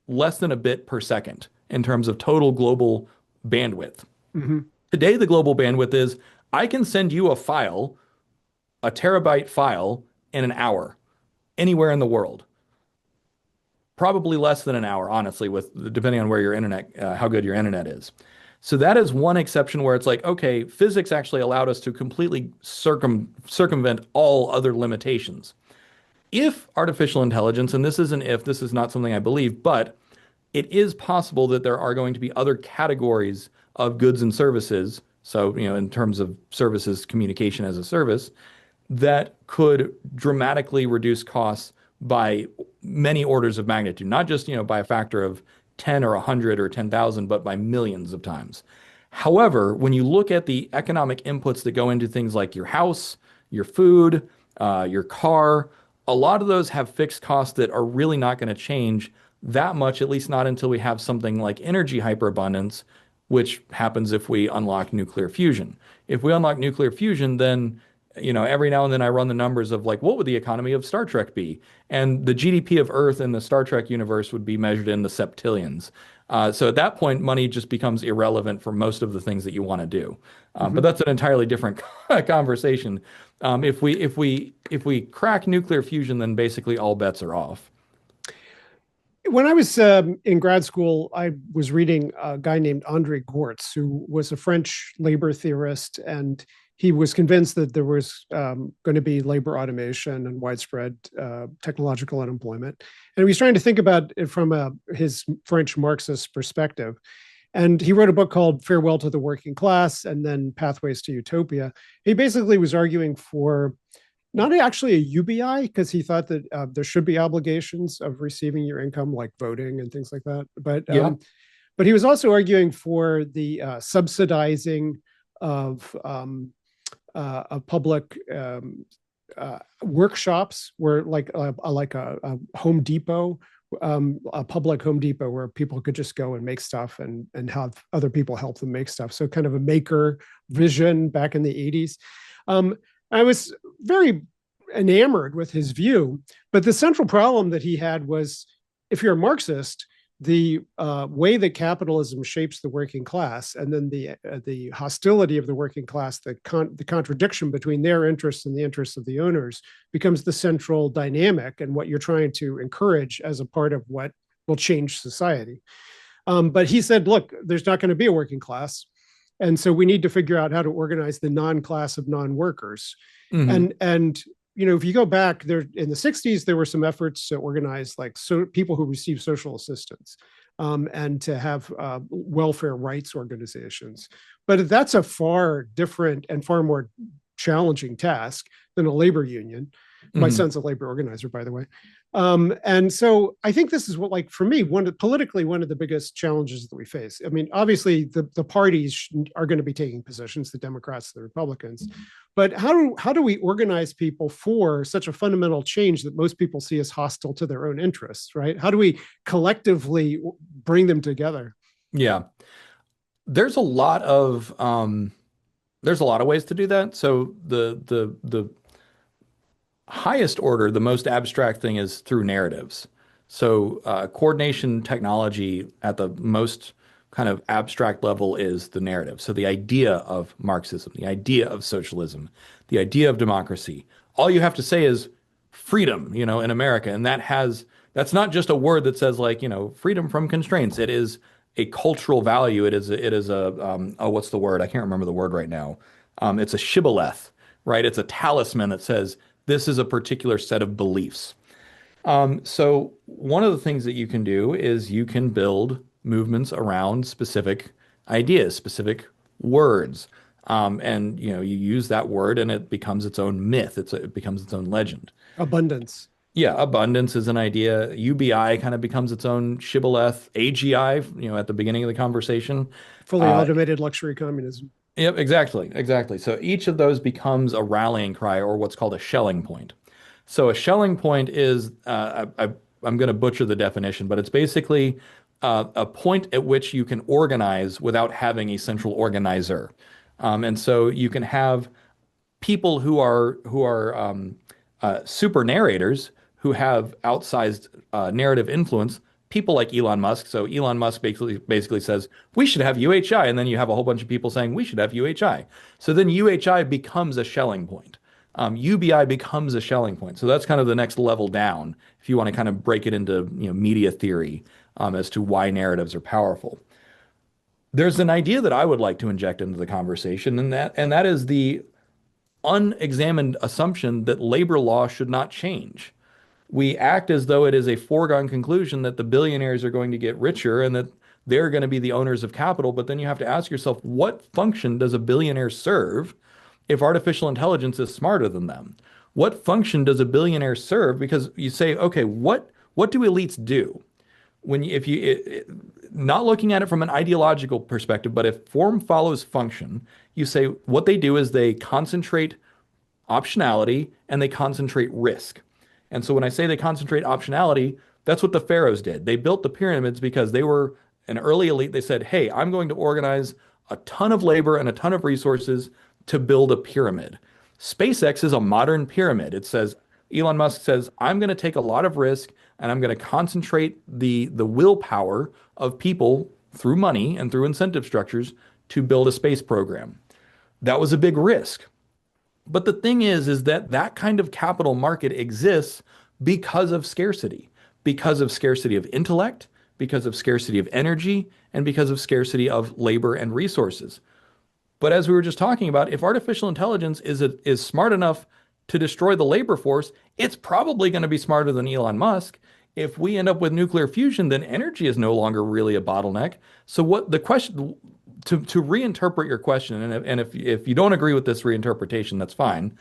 less than a bit per second in terms of total global bandwidth. Mhm. Today, the global bandwidth is I can send you a file, a terabyte file, in an hour anywhere in the world. Probably less than an hour, honestly, with depending on where your internet, how good your internet is. So that is one exception where it's like, okay, physics actually allowed us to completely circumvent all other limitations. If artificial intelligence, and this is an if, this is not something I believe, but it is possible that there are going to be other categories of goods and services. So, in terms of services, communication as a service, that could dramatically reduce costs by many orders of magnitude, not just, by a factor of 10 or 100 or 10,000, but by millions of times. However, when you look at the economic inputs that go into things like your house, your food, your car, a lot of those have fixed costs that are really not going to change that much, at least not until we have something like energy hyperabundance, which happens if we unlock nuclear fusion. If we unlock nuclear fusion, then every now and then I run the numbers of like, what would the economy of Star Trek be? And the GDP of Earth in the Star Trek universe would be measured in the septillions. So at that point, money just becomes irrelevant for most of the things that you want to do. But Mhm. that's an entirely different conversation. If we crack nuclear fusion, then basically all bets are off. When I was in grad school, I was reading a guy named Andre Gortz, who was a French labor theorist, and he was convinced that there was going to be labor automation and widespread technological unemployment. And he was trying to think about it from his French Marxist perspective. And he wrote a book called Farewell to the Working Class and then Pathways to Utopia. He basically was arguing for not actually a UBI, because he thought that there should be obligations of receiving your income, like voting and things like that. Yeah. But he was also arguing for the subsidizing of public workshops, where like a Home Depot, a public Home Depot, where people could just go and make stuff and have other people help them make stuff. So kind of a maker vision back in the 80s. I was very enamored with his view, but the central problem that he had was, if you're a Marxist, the way that capitalism shapes the working class, and then the hostility of the working class, the contradiction between their interests and the interests of the owners, becomes the central dynamic and what you're trying to encourage as a part of what will change society. But he said, look, there's not going to be a working class. And so we need to figure out how to organize the non-class of non-workers. Hmm. And if you go back there in the 60s, there were some efforts to organize people who receive social assistance, and to have welfare rights organizations. But that's a far different and far more challenging task than a labor union. My Hmm. son's a labor organizer, by the way. And so I think this is what, like, for me, politically, one of the biggest challenges that we face. I mean, obviously, the parties are going to be taking positions, the Democrats, the Republicans, but how do we organize people for such a fundamental change that most people see as hostile to their own interests, right? How do we collectively bring them together? Yeah. There's a lot of ways to do that. So the highest order, the most abstract thing is through narratives. So coordination technology at the most kind of abstract level is the narrative. So the idea of Marxism, the idea of socialism, the idea of democracy. All you have to say is freedom, in America. And that's not just a word that says like, freedom from constraints. It is a cultural value. It is a what's the word? I can't remember the word right now. It's a shibboleth, right? It's a talisman that says this is a particular set of beliefs. So one of the things that you can do is you can build movements around specific ideas, specific words. And you use that word and it becomes its own myth. It becomes its own legend. Abundance. Yeah, abundance is an idea. UBI kind of becomes its own shibboleth. AGI, at the beginning of the conversation. Fully Uh, automated luxury communism. yep, exactly, exactly. So each of those becomes a rallying cry or what's called a Schelling point. So a Schelling point is, I'm going to butcher the definition, but it's basically a point at which you can organize without having a central organizer. And so you can have people who are super narrators who have outsized narrative influence. People like Elon Musk. So Elon Musk basically says we should have UHI, and then you have a whole bunch of people saying we should have UHI. So then UHI becomes a Schelling point. UBI becomes a Schelling point. So that's kind of the next level down if you want to kind of break it into media theory as to why narratives are powerful. There's an idea that I would like to inject into the conversation, and that is the unexamined assumption that labor law should not change. We act as though it is a foregone conclusion that the billionaires are going to get richer and that they're going to be the owners of capital. But then you have to ask yourself, what function does a billionaire serve if artificial intelligence is smarter than them? What function does a billionaire serve? Because you say, okay, what do elites do? If you not looking at it from an ideological perspective, but if form follows function, you say what they do is they concentrate optionality and they concentrate risk. And so when I say they concentrate optionality, that's what the pharaohs did. They built the pyramids because they were an early elite. They said, hey, I'm going to organize a ton of labor and a ton of resources to build a pyramid. SpaceX is a modern pyramid. Elon Musk says, I'm going to take a lot of risk and I'm going to concentrate the willpower of people through money and through incentive structures to build a space program. That was a big risk. But the thing is that that kind of capital market exists because of scarcity of intellect, because of scarcity of energy, and because of scarcity of labor and resources. But as we were just talking about, if artificial intelligence is smart enough to destroy the labor force, it's probably going to be smarter than Elon Musk. If we end up with nuclear fusion, then energy is no longer really a bottleneck. So what the question to reinterpret your question, and if you don't agree with this reinterpretation, that's fine.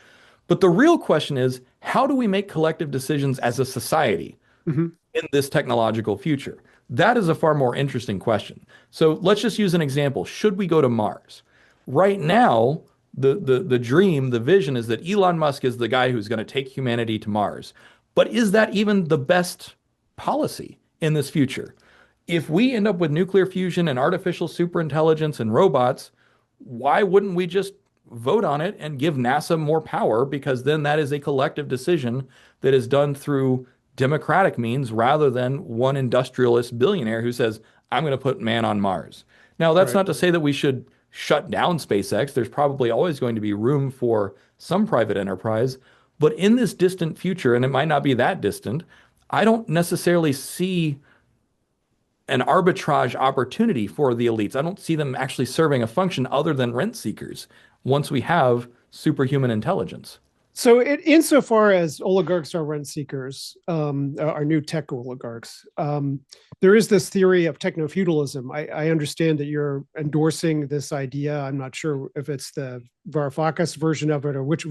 But the real question is, how do we make collective decisions as a society Mm-hmm. in this technological future? That is a far more interesting question. So let's just use an example. Should we go to Mars? Right now, the dream, the vision is that Elon Musk is the guy who's going to take humanity to Mars. But is that even the best policy in this future? If we end up with nuclear fusion and artificial superintelligence and robots, why wouldn't we just vote on it and give NASA more power? Because then that is a collective decision that is done through democratic means rather than one industrialist billionaire who says, I'm going to put man on Mars. Now, that's Right. not to say that we should shut down SpaceX. There's probably always going to be room for some private enterprise. But in this distant future, and it might not be that distant, I don't necessarily see an arbitrage opportunity for the elites. I don't see them actually serving a function other than rent seekers once we have superhuman intelligence. So, insofar as oligarchs are rent seekers, are new tech oligarchs, there is this theory of techno feudalism. I understand that you're endorsing this idea. I'm not sure if it's the Varoufakis version of it or which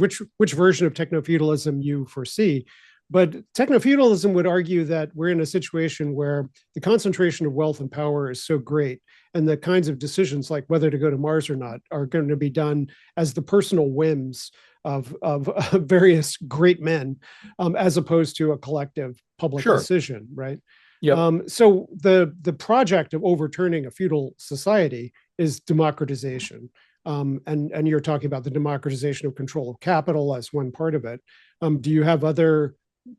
version of techno feudalism you foresee. But techno feudalism would argue that we're in a situation where the concentration of wealth and power is so great, and the kinds of decisions like whether to go to Mars or not are going to be done as the personal whims of various great men, as opposed to a collective public Sure. decision, right? Yep. So the project of overturning a feudal society is democratization, and you're talking about the democratization of control of capital as one part of it. Do you have other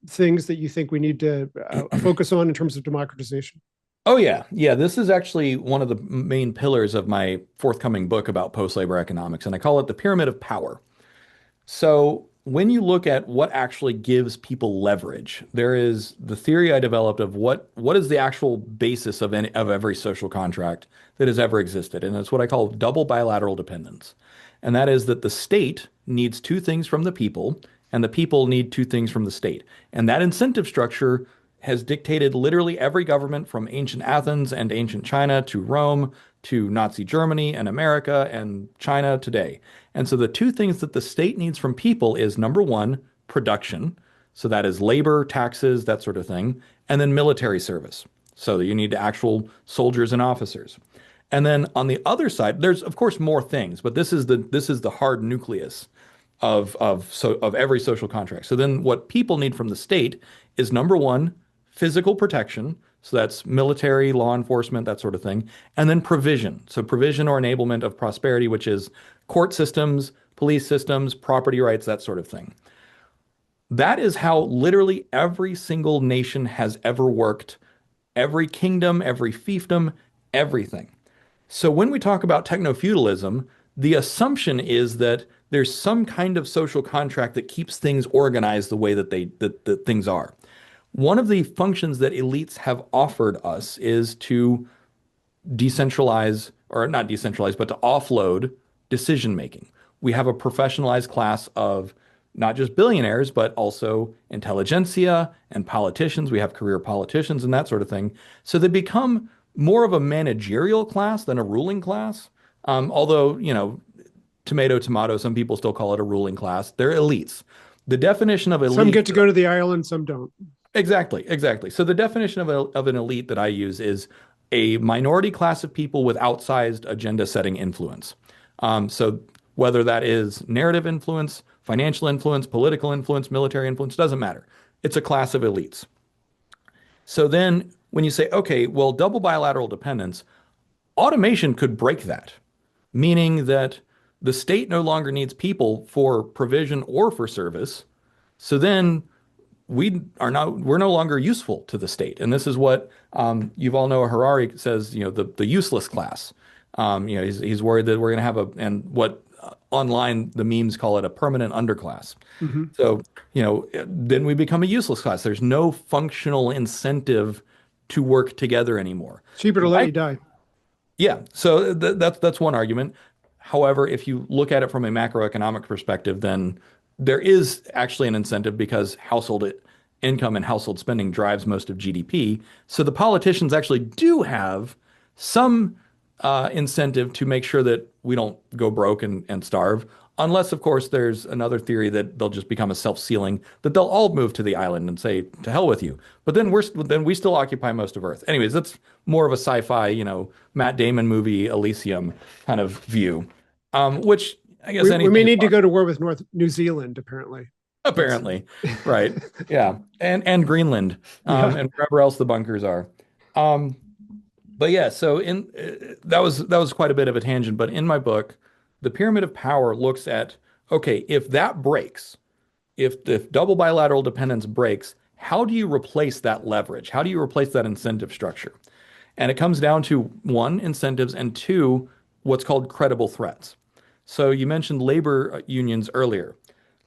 things that you think we need to focus on in terms of democratization? Oh yeah, yeah. This is actually one of the main pillars of my forthcoming book about post-labor economics, and I call it the pyramid of power. So when you look at what actually gives people leverage, there is the theory I developed of what is the actual basis of every social contract that has ever existed, and it's what I call double bilateral dependence. And that is that the state needs two things from the people, and the people need two things from the state. And that incentive structure has dictated literally every government from ancient Athens and ancient China to Rome to Nazi Germany and America and China today. And so the two things that the state needs from people is number one, production. So that is labor, taxes, that sort of thing. And then military service. So that you need actual soldiers and officers. And then on the other side, there's of course more things, but this is the hard nucleus of every social contract. So then what people need from the state is number one, physical protection. So that's military, law enforcement, that sort of thing. And then provision. So provision or enablement of prosperity, which is court systems, police systems, property rights, that sort of thing. That is how literally every single nation has ever worked, every kingdom, every fiefdom, everything. So when we talk about techno-feudalism, the assumption is that there's some kind of social contract that keeps things organized the way that things are. One of the functions that elites have offered us is to decentralize, or not decentralize, but to offload decision making. We have a professionalized class of not just billionaires, but also intelligentsia and politicians. We have career politicians and that sort of thing. So they become more of a managerial class than a ruling class. Although, tomato, tomato, some people still call it a ruling class. They're elites. The definition of Some elite. get to go to the island, some don't. Exactly, exactly. So the definition of an elite that I use is a minority class of people with outsized agenda setting influence. So whether that is narrative influence, financial influence, political influence, military influence, doesn't matter. It's a class of elites. So then when you say, okay, well, double bilateral dependence, automation could break that, meaning that the state no longer needs people for provision or for service. So then we're no longer useful to the state. And this is what Yuval Noah Harari says, the useless class. He's worried that we're going to have and what online the memes call it a permanent underclass. Hmm. So, then we become a useless class. There's no functional incentive to work together anymore. Cheaper to let Why? you die. Yeah, so that's one argument. However, if you look at it from a macroeconomic perspective, then there is actually an incentive because income and household spending drives most of GDP. So the politicians actually do have some incentive to make sure that we don't go broke and starve. Unless, of course, there's another theory that they'll just become a self-sealing, that they'll all move to the island and say, to hell with you. But then we still occupy most of Earth. Anyways, that's more of a sci-fi, Matt Damon movie Elysium kind of view, which I guess We may anything is need to go possible. to war with North New Zealand, apparently. That's Apparently, right? Yeah, and Greenland, yeah. and wherever else the bunkers are. Um, but yeah, so in that was quite a bit of a tangent. But in my book, the pyramid of power looks at, okay, if that breaks, if double bilateral dependence breaks, how do you replace that leverage? How do you replace that incentive structure? And it comes down to one, incentives, and two, what's called credible threats. So you mentioned labor unions earlier.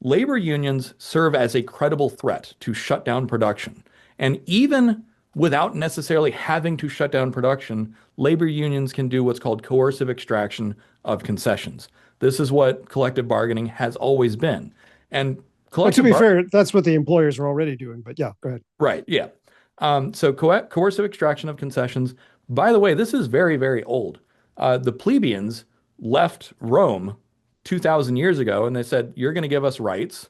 Labor unions serve as a credible threat to shut down production. And even without necessarily having to shut down production, labor unions can do what's called coercive extraction of concessions. This is what collective bargaining has always been. And Well, to collective be bargaining. fair, that's what the employers are already doing. But yeah, go ahead. Right, yeah. So coercive extraction of concessions. By the way, this is very, very old. The plebeians left Rome 2,000 years ago and they said, you're going to give us rights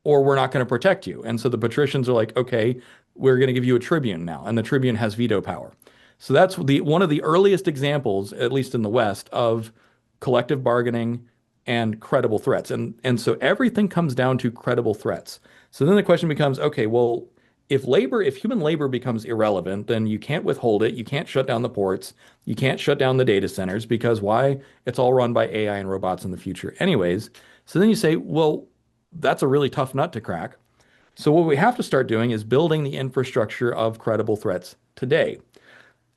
or we're not going to protect you. And so the patricians are like, okay, we're going to give you a tribune now. And the tribune has veto power. So that's one of the earliest examples, at least in the West, of collective bargaining and credible threats. And so everything comes down to credible threats. So then the question becomes, okay, well, if human labor becomes irrelevant, then you can't withhold it, you can't shut down the ports, you can't shut down the data centers because why? It's all run by AI and robots in the future anyways. So then you say, well, that's a really tough nut to crack. So what we have to start doing is building the infrastructure of credible threats today.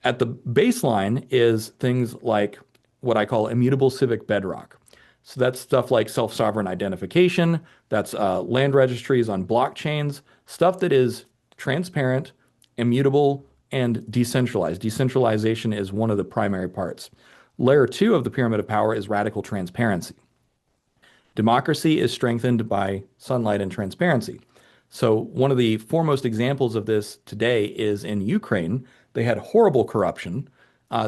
At the baseline is things like what I call immutable civic bedrock. So that's stuff like self-sovereign identification, that's land registries on blockchains, stuff that is transparent, immutable, and decentralized. Decentralization is one of the primary parts. Layer two of the pyramid of power is radical transparency. Democracy is strengthened by sunlight and transparency. So, one of the foremost examples of this today is in Ukraine. They had horrible corruption.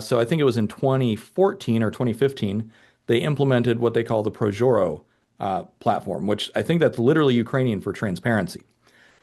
So, I think it was in 2014 or 2015, they implemented what they call the Prozoro platform, which I think that's literally Ukrainian for transparency.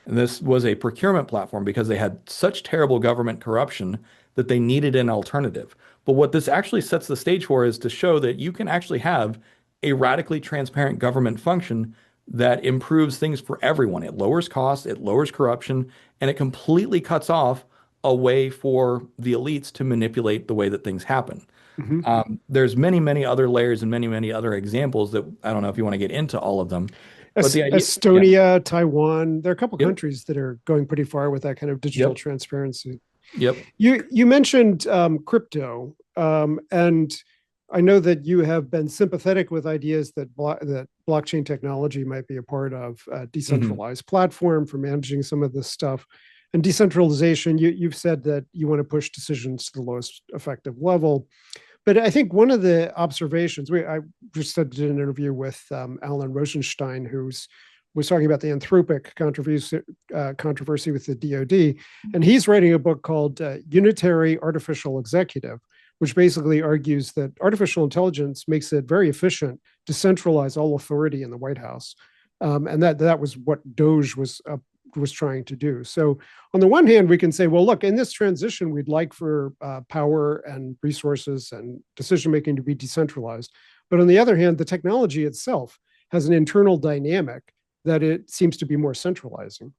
And this was a procurement platform because they had such terrible government corruption that they needed an alternative. But what this actually sets the stage for is to show that you can actually have a radically transparent government function that improves things for everyone. It lowers costs, it lowers corruption, and it completely cuts off a way for the elites to manipulate the way that things happen. Mhm. There's many, many other layers and many, many other examples that I don't know if you want to get into all of them, but the idea, yeah, Estonia, Taiwan, there are a couple yep, countries that are going pretty far with that kind of digital yep, transparency. yep. You mentioned crypto, and I know that you have been sympathetic with ideas that blockchain technology might be a part of a Mhm. decentralized platform for managing some of this stuff. And decentralization, you've said that you want to push decisions to the lowest effective level. But I think one of the observations I just did an interview with Alan Rosenstein, who's was talking about the Anthropic controversy with the DoD, and he's writing a book called Unitary Artificial Executive, which basically argues that artificial intelligence makes it very efficient to centralize all authority in the White House, and that was what Doge was trying to do. So on the one hand, we can say, well, look, in this transition, we'd like for power and resources and decision making to be decentralized. But on the other hand, the technology itself has an internal dynamic that it seems to be more centralizing.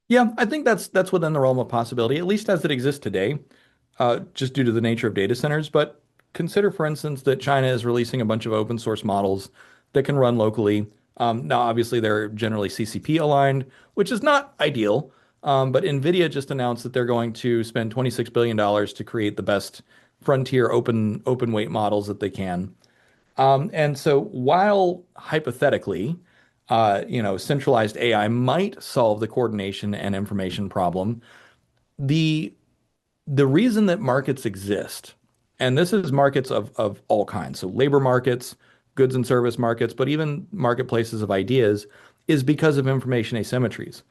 Yeah, I think that's within the realm of possibility, at least as it exists today, just due to the nature of data centers. But consider, for instance, that China is releasing a bunch of open source models that can run locally. Now, obviously, they're generally CCP aligned, which is not ideal. But NVIDIA just announced that they're going to spend $26 billion to create the best frontier open weight models that they can. And so while hypothetically, centralized AI might solve the coordination and information problem, the the reason that markets exist, and this is markets of all kinds, so labor markets, goods and service markets, but even marketplaces of ideas, is because of information asymmetries.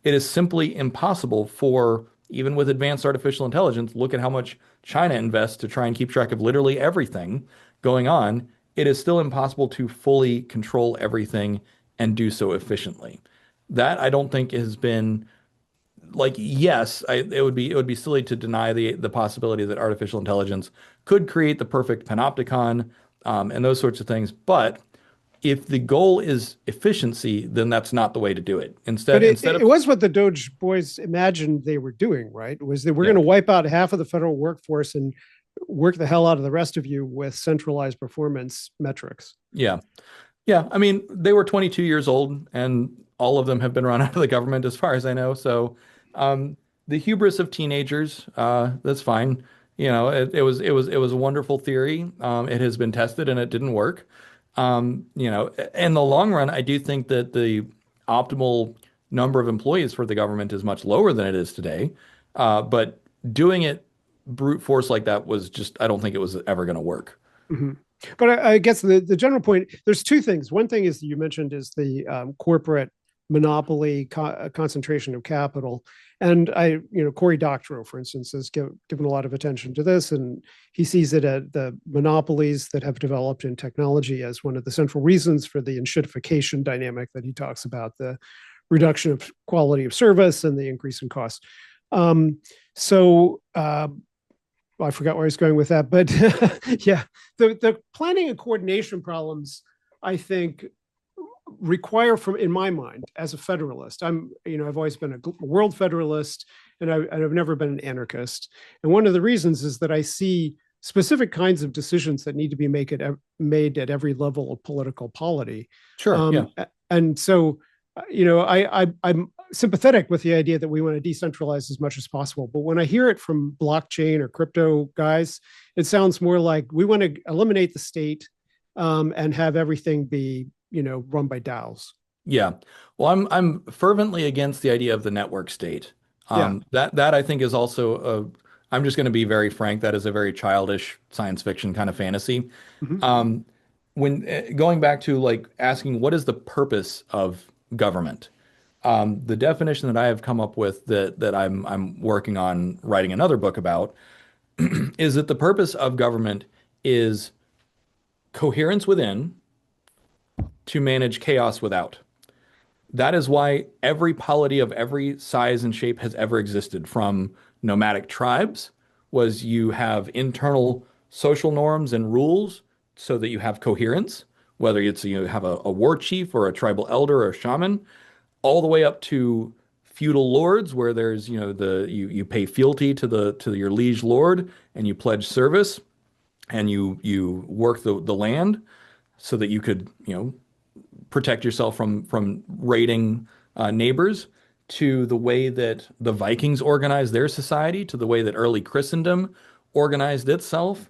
It is simply impossible for, even with advanced artificial intelligence, look at how much China invests to try and keep track of literally everything going on. It is still impossible to fully control everything and do so efficiently. That I don't think has been like, yes, it would be silly to deny the possibility that artificial intelligence could create the perfect panopticon, and those sorts of things. But if the goal is efficiency, then that's not the way to do it. But Instead, it, instead it of was what the Doge boys imagined they were doing, right? Was that we're going yeah, to wipe out half of the federal workforce and work the hell out of the rest of you with centralized performance metrics. yeah, yeah. I mean, they were 22 years old, and all of them have been run out of the government, as far as I know. So, the hubris of teenagers, that's fine. It was a wonderful theory. It has been tested, and it didn't work. In the long run, I do think that the optimal number of employees for the government is much lower than it is today. But doing it brute force like that was just, I don't think it was ever going to work. Mm-hmm. But I guess the general point, there's two things. One thing is you mentioned is the corporate monopoly concentration of capital. And Cory Doctorow, for instance, has given a lot of attention to this, and he sees it at the monopolies that have developed in technology as one of the central reasons for the enshittification dynamic that he talks about, the reduction of quality of service and the increase in cost. Um, so well, I forgot where I was going with that, but yeah, the planning and coordination problems, I think, require from in my mind as a federalist. I've always been a world federalist, and I've never been an anarchist. And one of the reasons is that I see specific kinds of decisions that need to be made at every level of political polity. Sure. Yeah. And so I'm sympathetic with the idea that we want to decentralize as much as possible. But when I hear it from blockchain or crypto guys, it sounds more like we want to eliminate the state and have everything be, run by DAOs. Yeah. Well, I'm fervently against the idea of the network state. Yeah. That I think is also I'm just going to be very frank, that is a very childish science fiction kind of fantasy. Mhm. Um, when going back to like asking what is the purpose of government? The definition that I have come up with that I'm working on writing another book about is that the purpose of government is coherence within to manage chaos without. That is why every polity of every size and shape has ever existed, from nomadic tribes, was you have internal social norms and rules so that you have coherence, whether it's you have a war chief or a tribal elder or a shaman, all the way up to feudal lords where there's, you pay fealty to your liege lord and you pledge service and you work the land so that you could, protect yourself from raiding neighbors, to the way that the Vikings organized their society, to the way that early Christendom organized itself.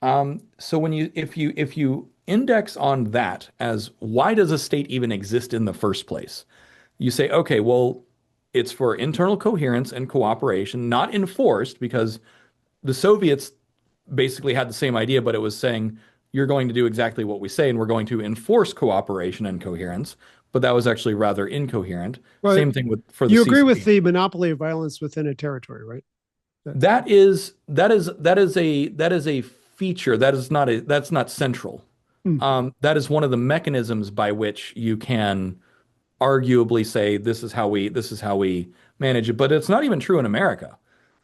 So if you index on that as why does a state even exist in the first place? You say, okay, well, it's for internal coherence and cooperation, not enforced, because the Soviets basically had the same idea, but it was saying you're going to do exactly what we say, and we're going to enforce cooperation and coherence. But that was actually rather incoherent. Well, Same thing with for the you agree with CCP. the monopoly of violence within a territory, right? That, That is a feature. That's not central. mm, That is one of the mechanisms by which you can arguably say this is how we manage it, but it's not even true in America.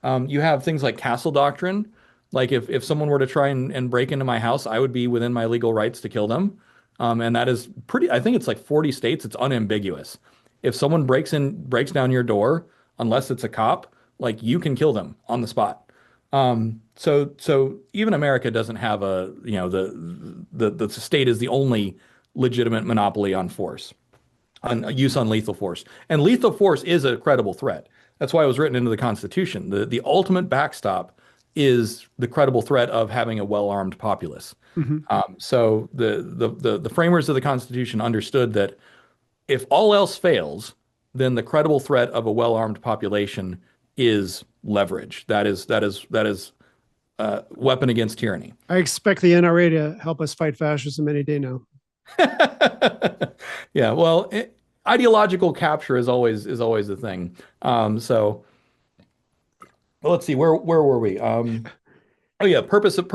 You have things like castle doctrine. Like if someone were to try and break into my house, I would be within my legal rights to kill them. And that is pretty, I think it's like 40 states, it's unambiguous. If someone breaks down your door, unless it's a cop, like you can kill them on the spot. So even America doesn't have the state is the only legitimate monopoly on force, on use on lethal force. And lethal force is a credible threat. That's why it was written into the Constitution. The ultimate backstop is the credible threat of having a well-armed populace. mhm. So the framers of the Constitution understood that if all else fails, then the credible threat of a well-armed population is leverage. That is weapon against tyranny. I expect the NRA to help us fight fascism any day now. Yeah, well, ideological capture is always the thing. So well, let's see, where were we? Oh yeah, purpose of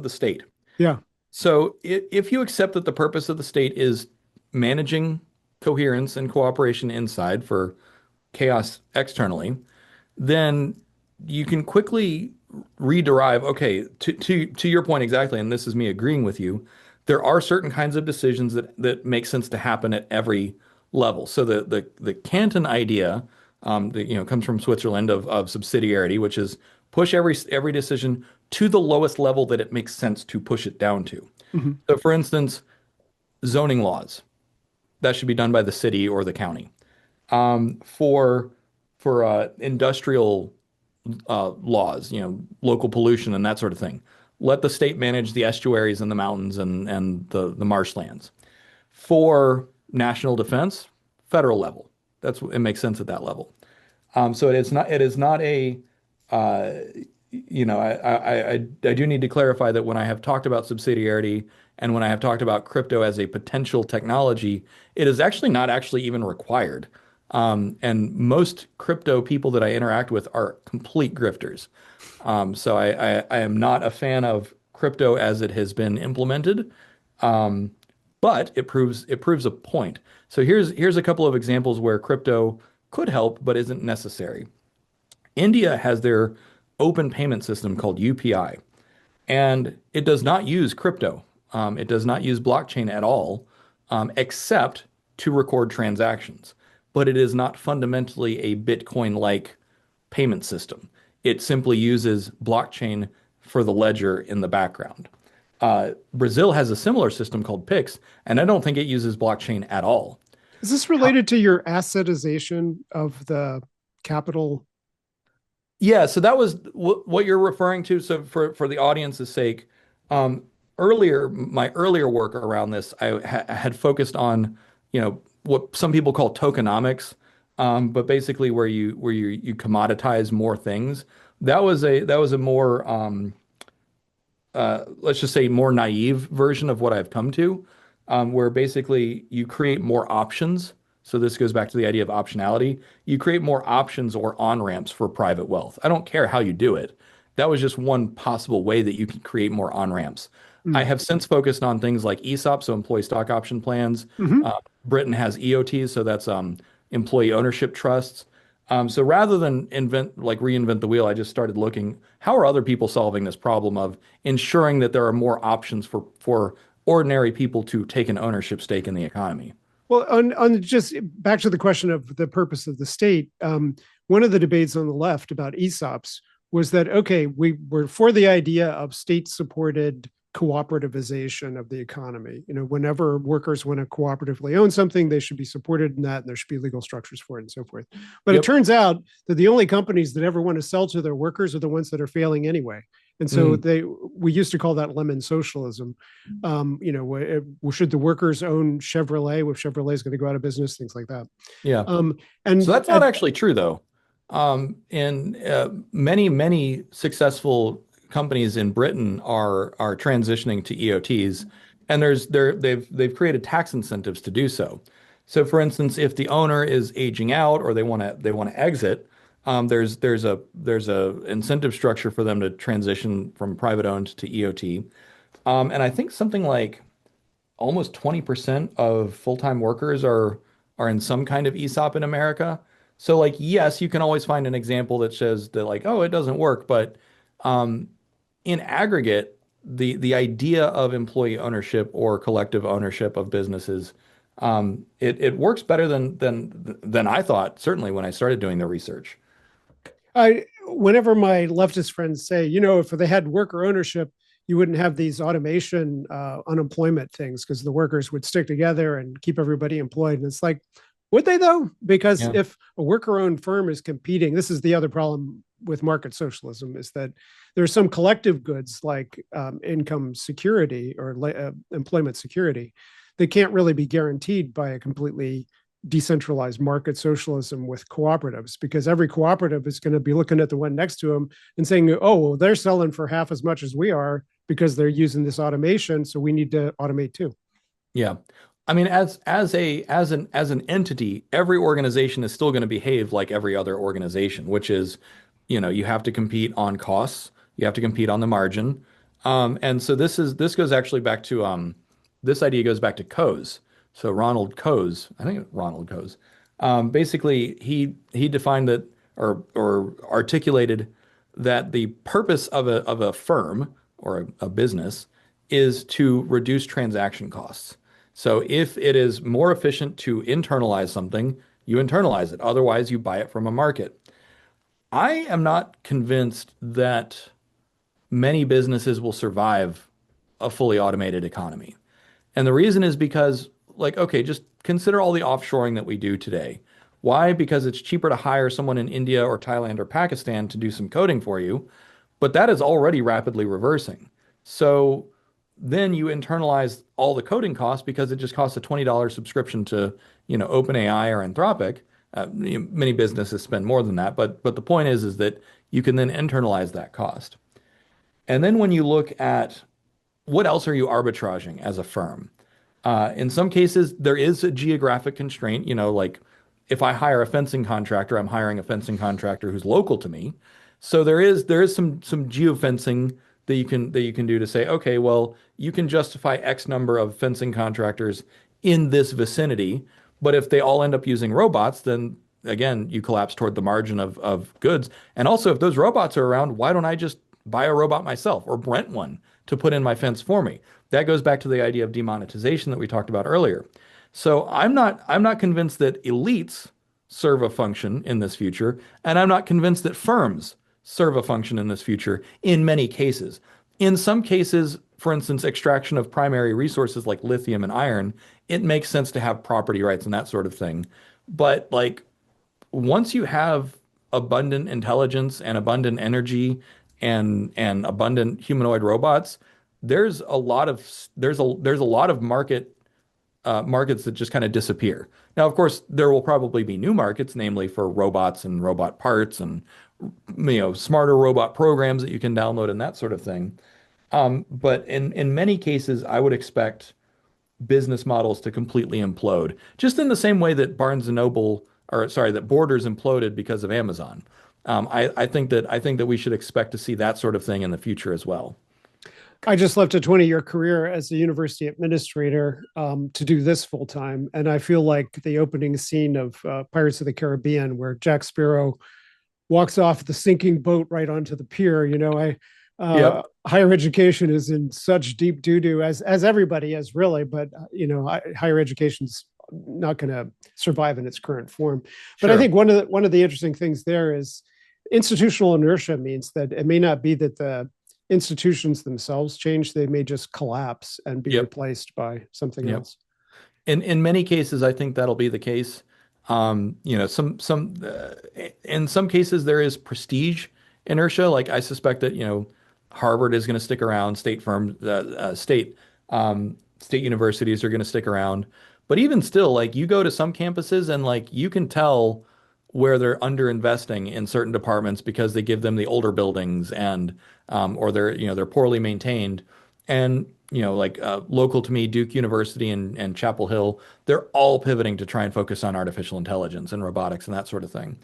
the state. Yeah. So if you accept that the purpose of the state is managing coherence and cooperation inside for chaos externally, then you can quickly rederive, okay, to your point exactly, and this is me agreeing with you, there are certain kinds of decisions that make sense to happen at every level. So the Canton idea, comes from Switzerland of subsidiarity, which is push every decision to the lowest level that it makes sense to push it down to. Mhm. So, for instance, zoning laws that should be done by the city or the county. For industrial laws, local pollution and that sort of thing. Let the state manage the estuaries and the mountains and the marshlands. For national defense, federal level. It makes sense at that level. So it is not a uh, I do need to clarify that when I have talked about subsidiarity and when I have talked about crypto as a potential technology, it is actually not actually even required. And most crypto people that I interact with are complete grifters. So I am not a fan of crypto as it has been implemented. Um, but it proves a point. So here's a couple of examples where crypto could help but isn't necessary. India has their open payment system called UPI, and it does not use crypto. It does not use blockchain at all, except to record transactions. But it is not fundamentally a Bitcoin-like payment system. It simply uses blockchain for the ledger in the background. Brazil has a similar system called Pix, and I don't think it uses blockchain at all. Is this related to your assetization of the capital? Yeah, so that was what you're referring to. So for the audience's sake, um, my earlier work around this, I ha had focused on, what some people call tokenomics, but basically where you commoditize more things. That was a more let's just say more naive version of what I've come to, where basically you create more options. So this goes back to the idea of optionality. You create more options or on-ramps for private wealth. I don't care how you do it. That was just one possible way that you can create more on-ramps. I Mm. have since focused on things like ESOP, so employee stock option plans. Hmm. Uh, Britain has EOTs, so that's employee ownership trusts. So rather than reinvent the wheel, I just started looking, how are other people solving this problem of ensuring that there are more options for ordinary people to take an ownership stake in the economy? Well, on just back to the question of the purpose of the state, one of the debates on the left about ESOPs was that, okay, we were for the idea of state supported cooperativization of the economy. Whenever workers want to cooperatively own something, they should be supported in that, and there should be legal structures for it and so forth. But it Yep. turns out that the only companies that ever want to sell to their workers are the ones that are failing anyway. And so Mm, we used to call that lemon socialism. Should the workers own Chevrolet if Chevrolet is going to go out of business, things like that. yeah. Um, So and that's not actually true, though. In many successful companies in Britain are transitioning to EOTs, and they've created tax incentives to do so. So, for instance, if the owner is aging out or they want to exit, there's a incentive structure for them to transition from private owned to EOT. And I think something like almost 20% of full-time workers are in some kind of ESOP in America. So like yes, you can always find an example that says that like, oh, it doesn't work, but um, in aggregate, the idea of employee ownership or collective ownership of businesses, it works better than I thought, certainly when I started doing the research. whenever my leftist friends say, if they had worker ownership, you wouldn't have these automation unemployment things because the workers would stick together and keep everybody employed. And it's like, would they though? Because Yeah. if a worker-owned firm is competing, this is the other problem with market socialism is that there's some collective goods like income security or employment security that can't really be guaranteed by a completely decentralized market socialism with cooperatives because every cooperative is going to be looking at the one next to them and saying, oh, well, they're selling for half as much as we are because they're using this automation. So we need to automate too. Yeah. I mean, as an entity, every organization is still going to behave like every other organization, which is, you have to compete on costs, you have to compete on the margin. And so this goes actually back to this idea goes back to Coase. So Ronald Coase, I think Ronald Coase. Basically, he defined that or articulated that the purpose of a firm or a business is to reduce transaction costs. So if it is more efficient to internalize something, you internalize it. Otherwise, you buy it from a market. I am not convinced that many businesses will survive a fully automated economy. And the reason is because, like, okay, just consider all the offshoring that we do today. Why? Because it's cheaper to hire someone in India or Thailand or Pakistan to do some coding for you, but that is already rapidly reversing. So then you internalize all the coding costs because it just costs a $20 subscription to, OpenAI or Anthropic. Many businesses spend more than that, but the point is that you can then internalize that cost. And then when you look at what else are you arbitraging as a firm? In some cases, there is a geographic constraint. Like if I hire a fencing contractor, I'm hiring a fencing contractor who's local to me. So there is some geofencing that you can do to say, okay, well, you can justify X number of fencing contractors in this vicinity, but if they all end up using robots, then again, you collapse toward the margin of goods. And also, if those robots are around, why don't I just buy a robot myself or rent one to put in my fence for me? That goes back to the idea of demonetization that we talked about earlier. So I'm not convinced that elites serve a function in this future, and I'm not convinced that firms serve a function in this future in many cases. In some cases, for instance, extraction of primary resources like lithium and iron, it makes sense to have property rights and that sort of thing. But like once you have abundant intelligence and abundant energy and abundant humanoid robots, there's a lot of markets that just kind of disappear. Now, of course, there will probably be new markets, namely for robots and robot parts and smarter robot programs that you can download and that sort of thing. But in many cases, I would expect business models to completely implode, just in the same way that Barnes and Noble, or sorry, that Borders imploded because of Amazon. I think that we should expect to see that sort of thing in the future as well. I just left a 20-year career as a university administrator to do this full time. And I feel like the opening scene of Pirates of the Caribbean, where Jack Sparrow walks off the sinking boat right onto the pier. Yep, Higher education is in such deep doo doo, as everybody is really, but higher education's not going to survive in its current form. But I sure. think one of the interesting things there is institutional inertia means that it may not be that the institutions themselves change; they may just collapse and be Yep, replaced by something yep. else. In many cases, I think that'll be the case. Some in some cases there is prestige inertia. Like I suspect that Harvard is going to stick around, state universities are going to stick around. But even still, like you go to some campuses and like you can tell where they're underinvesting in certain departments because they give them the older buildings and or they're poorly maintained. And like local to me, Duke University and Chapel Hill, they're all pivoting to try and focus on artificial intelligence and robotics and that sort of thing.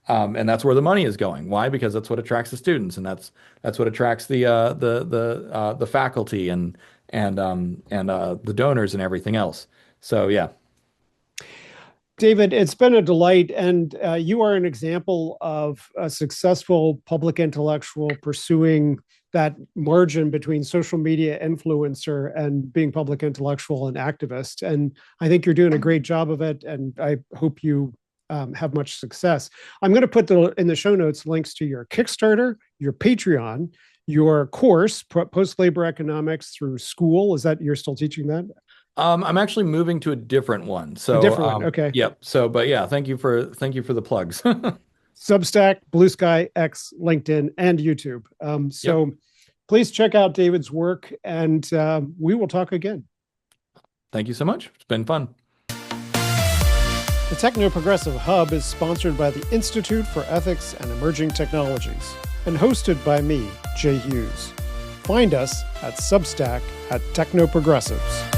And that's where the money is going. Why? Because that's what attracts the students, and that's what attracts the faculty and the donors and everything else. So yeah, David, it's been a delight, and you are an example of a successful public intellectual pursuing that margin between social media influencer and being public intellectual and activist. And I think you're doing a great job of it, and I hope you have much success. I'm going to put in the show notes links to your Kickstarter, your Patreon, your course, Post-Labor Economics through School. Is that you're still teaching that? I'm actually moving to a different one. A So different one. Okay. yep. So but yeah, thank you for the plugs. Substack, Blue Sky, X, LinkedIn, and YouTube. Yep. So please check out David's work, and we will talk again. Thank you so much. It's been fun. The Techno Progressive Hub is sponsored by the Institute for Ethics and Emerging Technologies and hosted by me, Jay Hughes. Find us at Substack at Techno Progressives.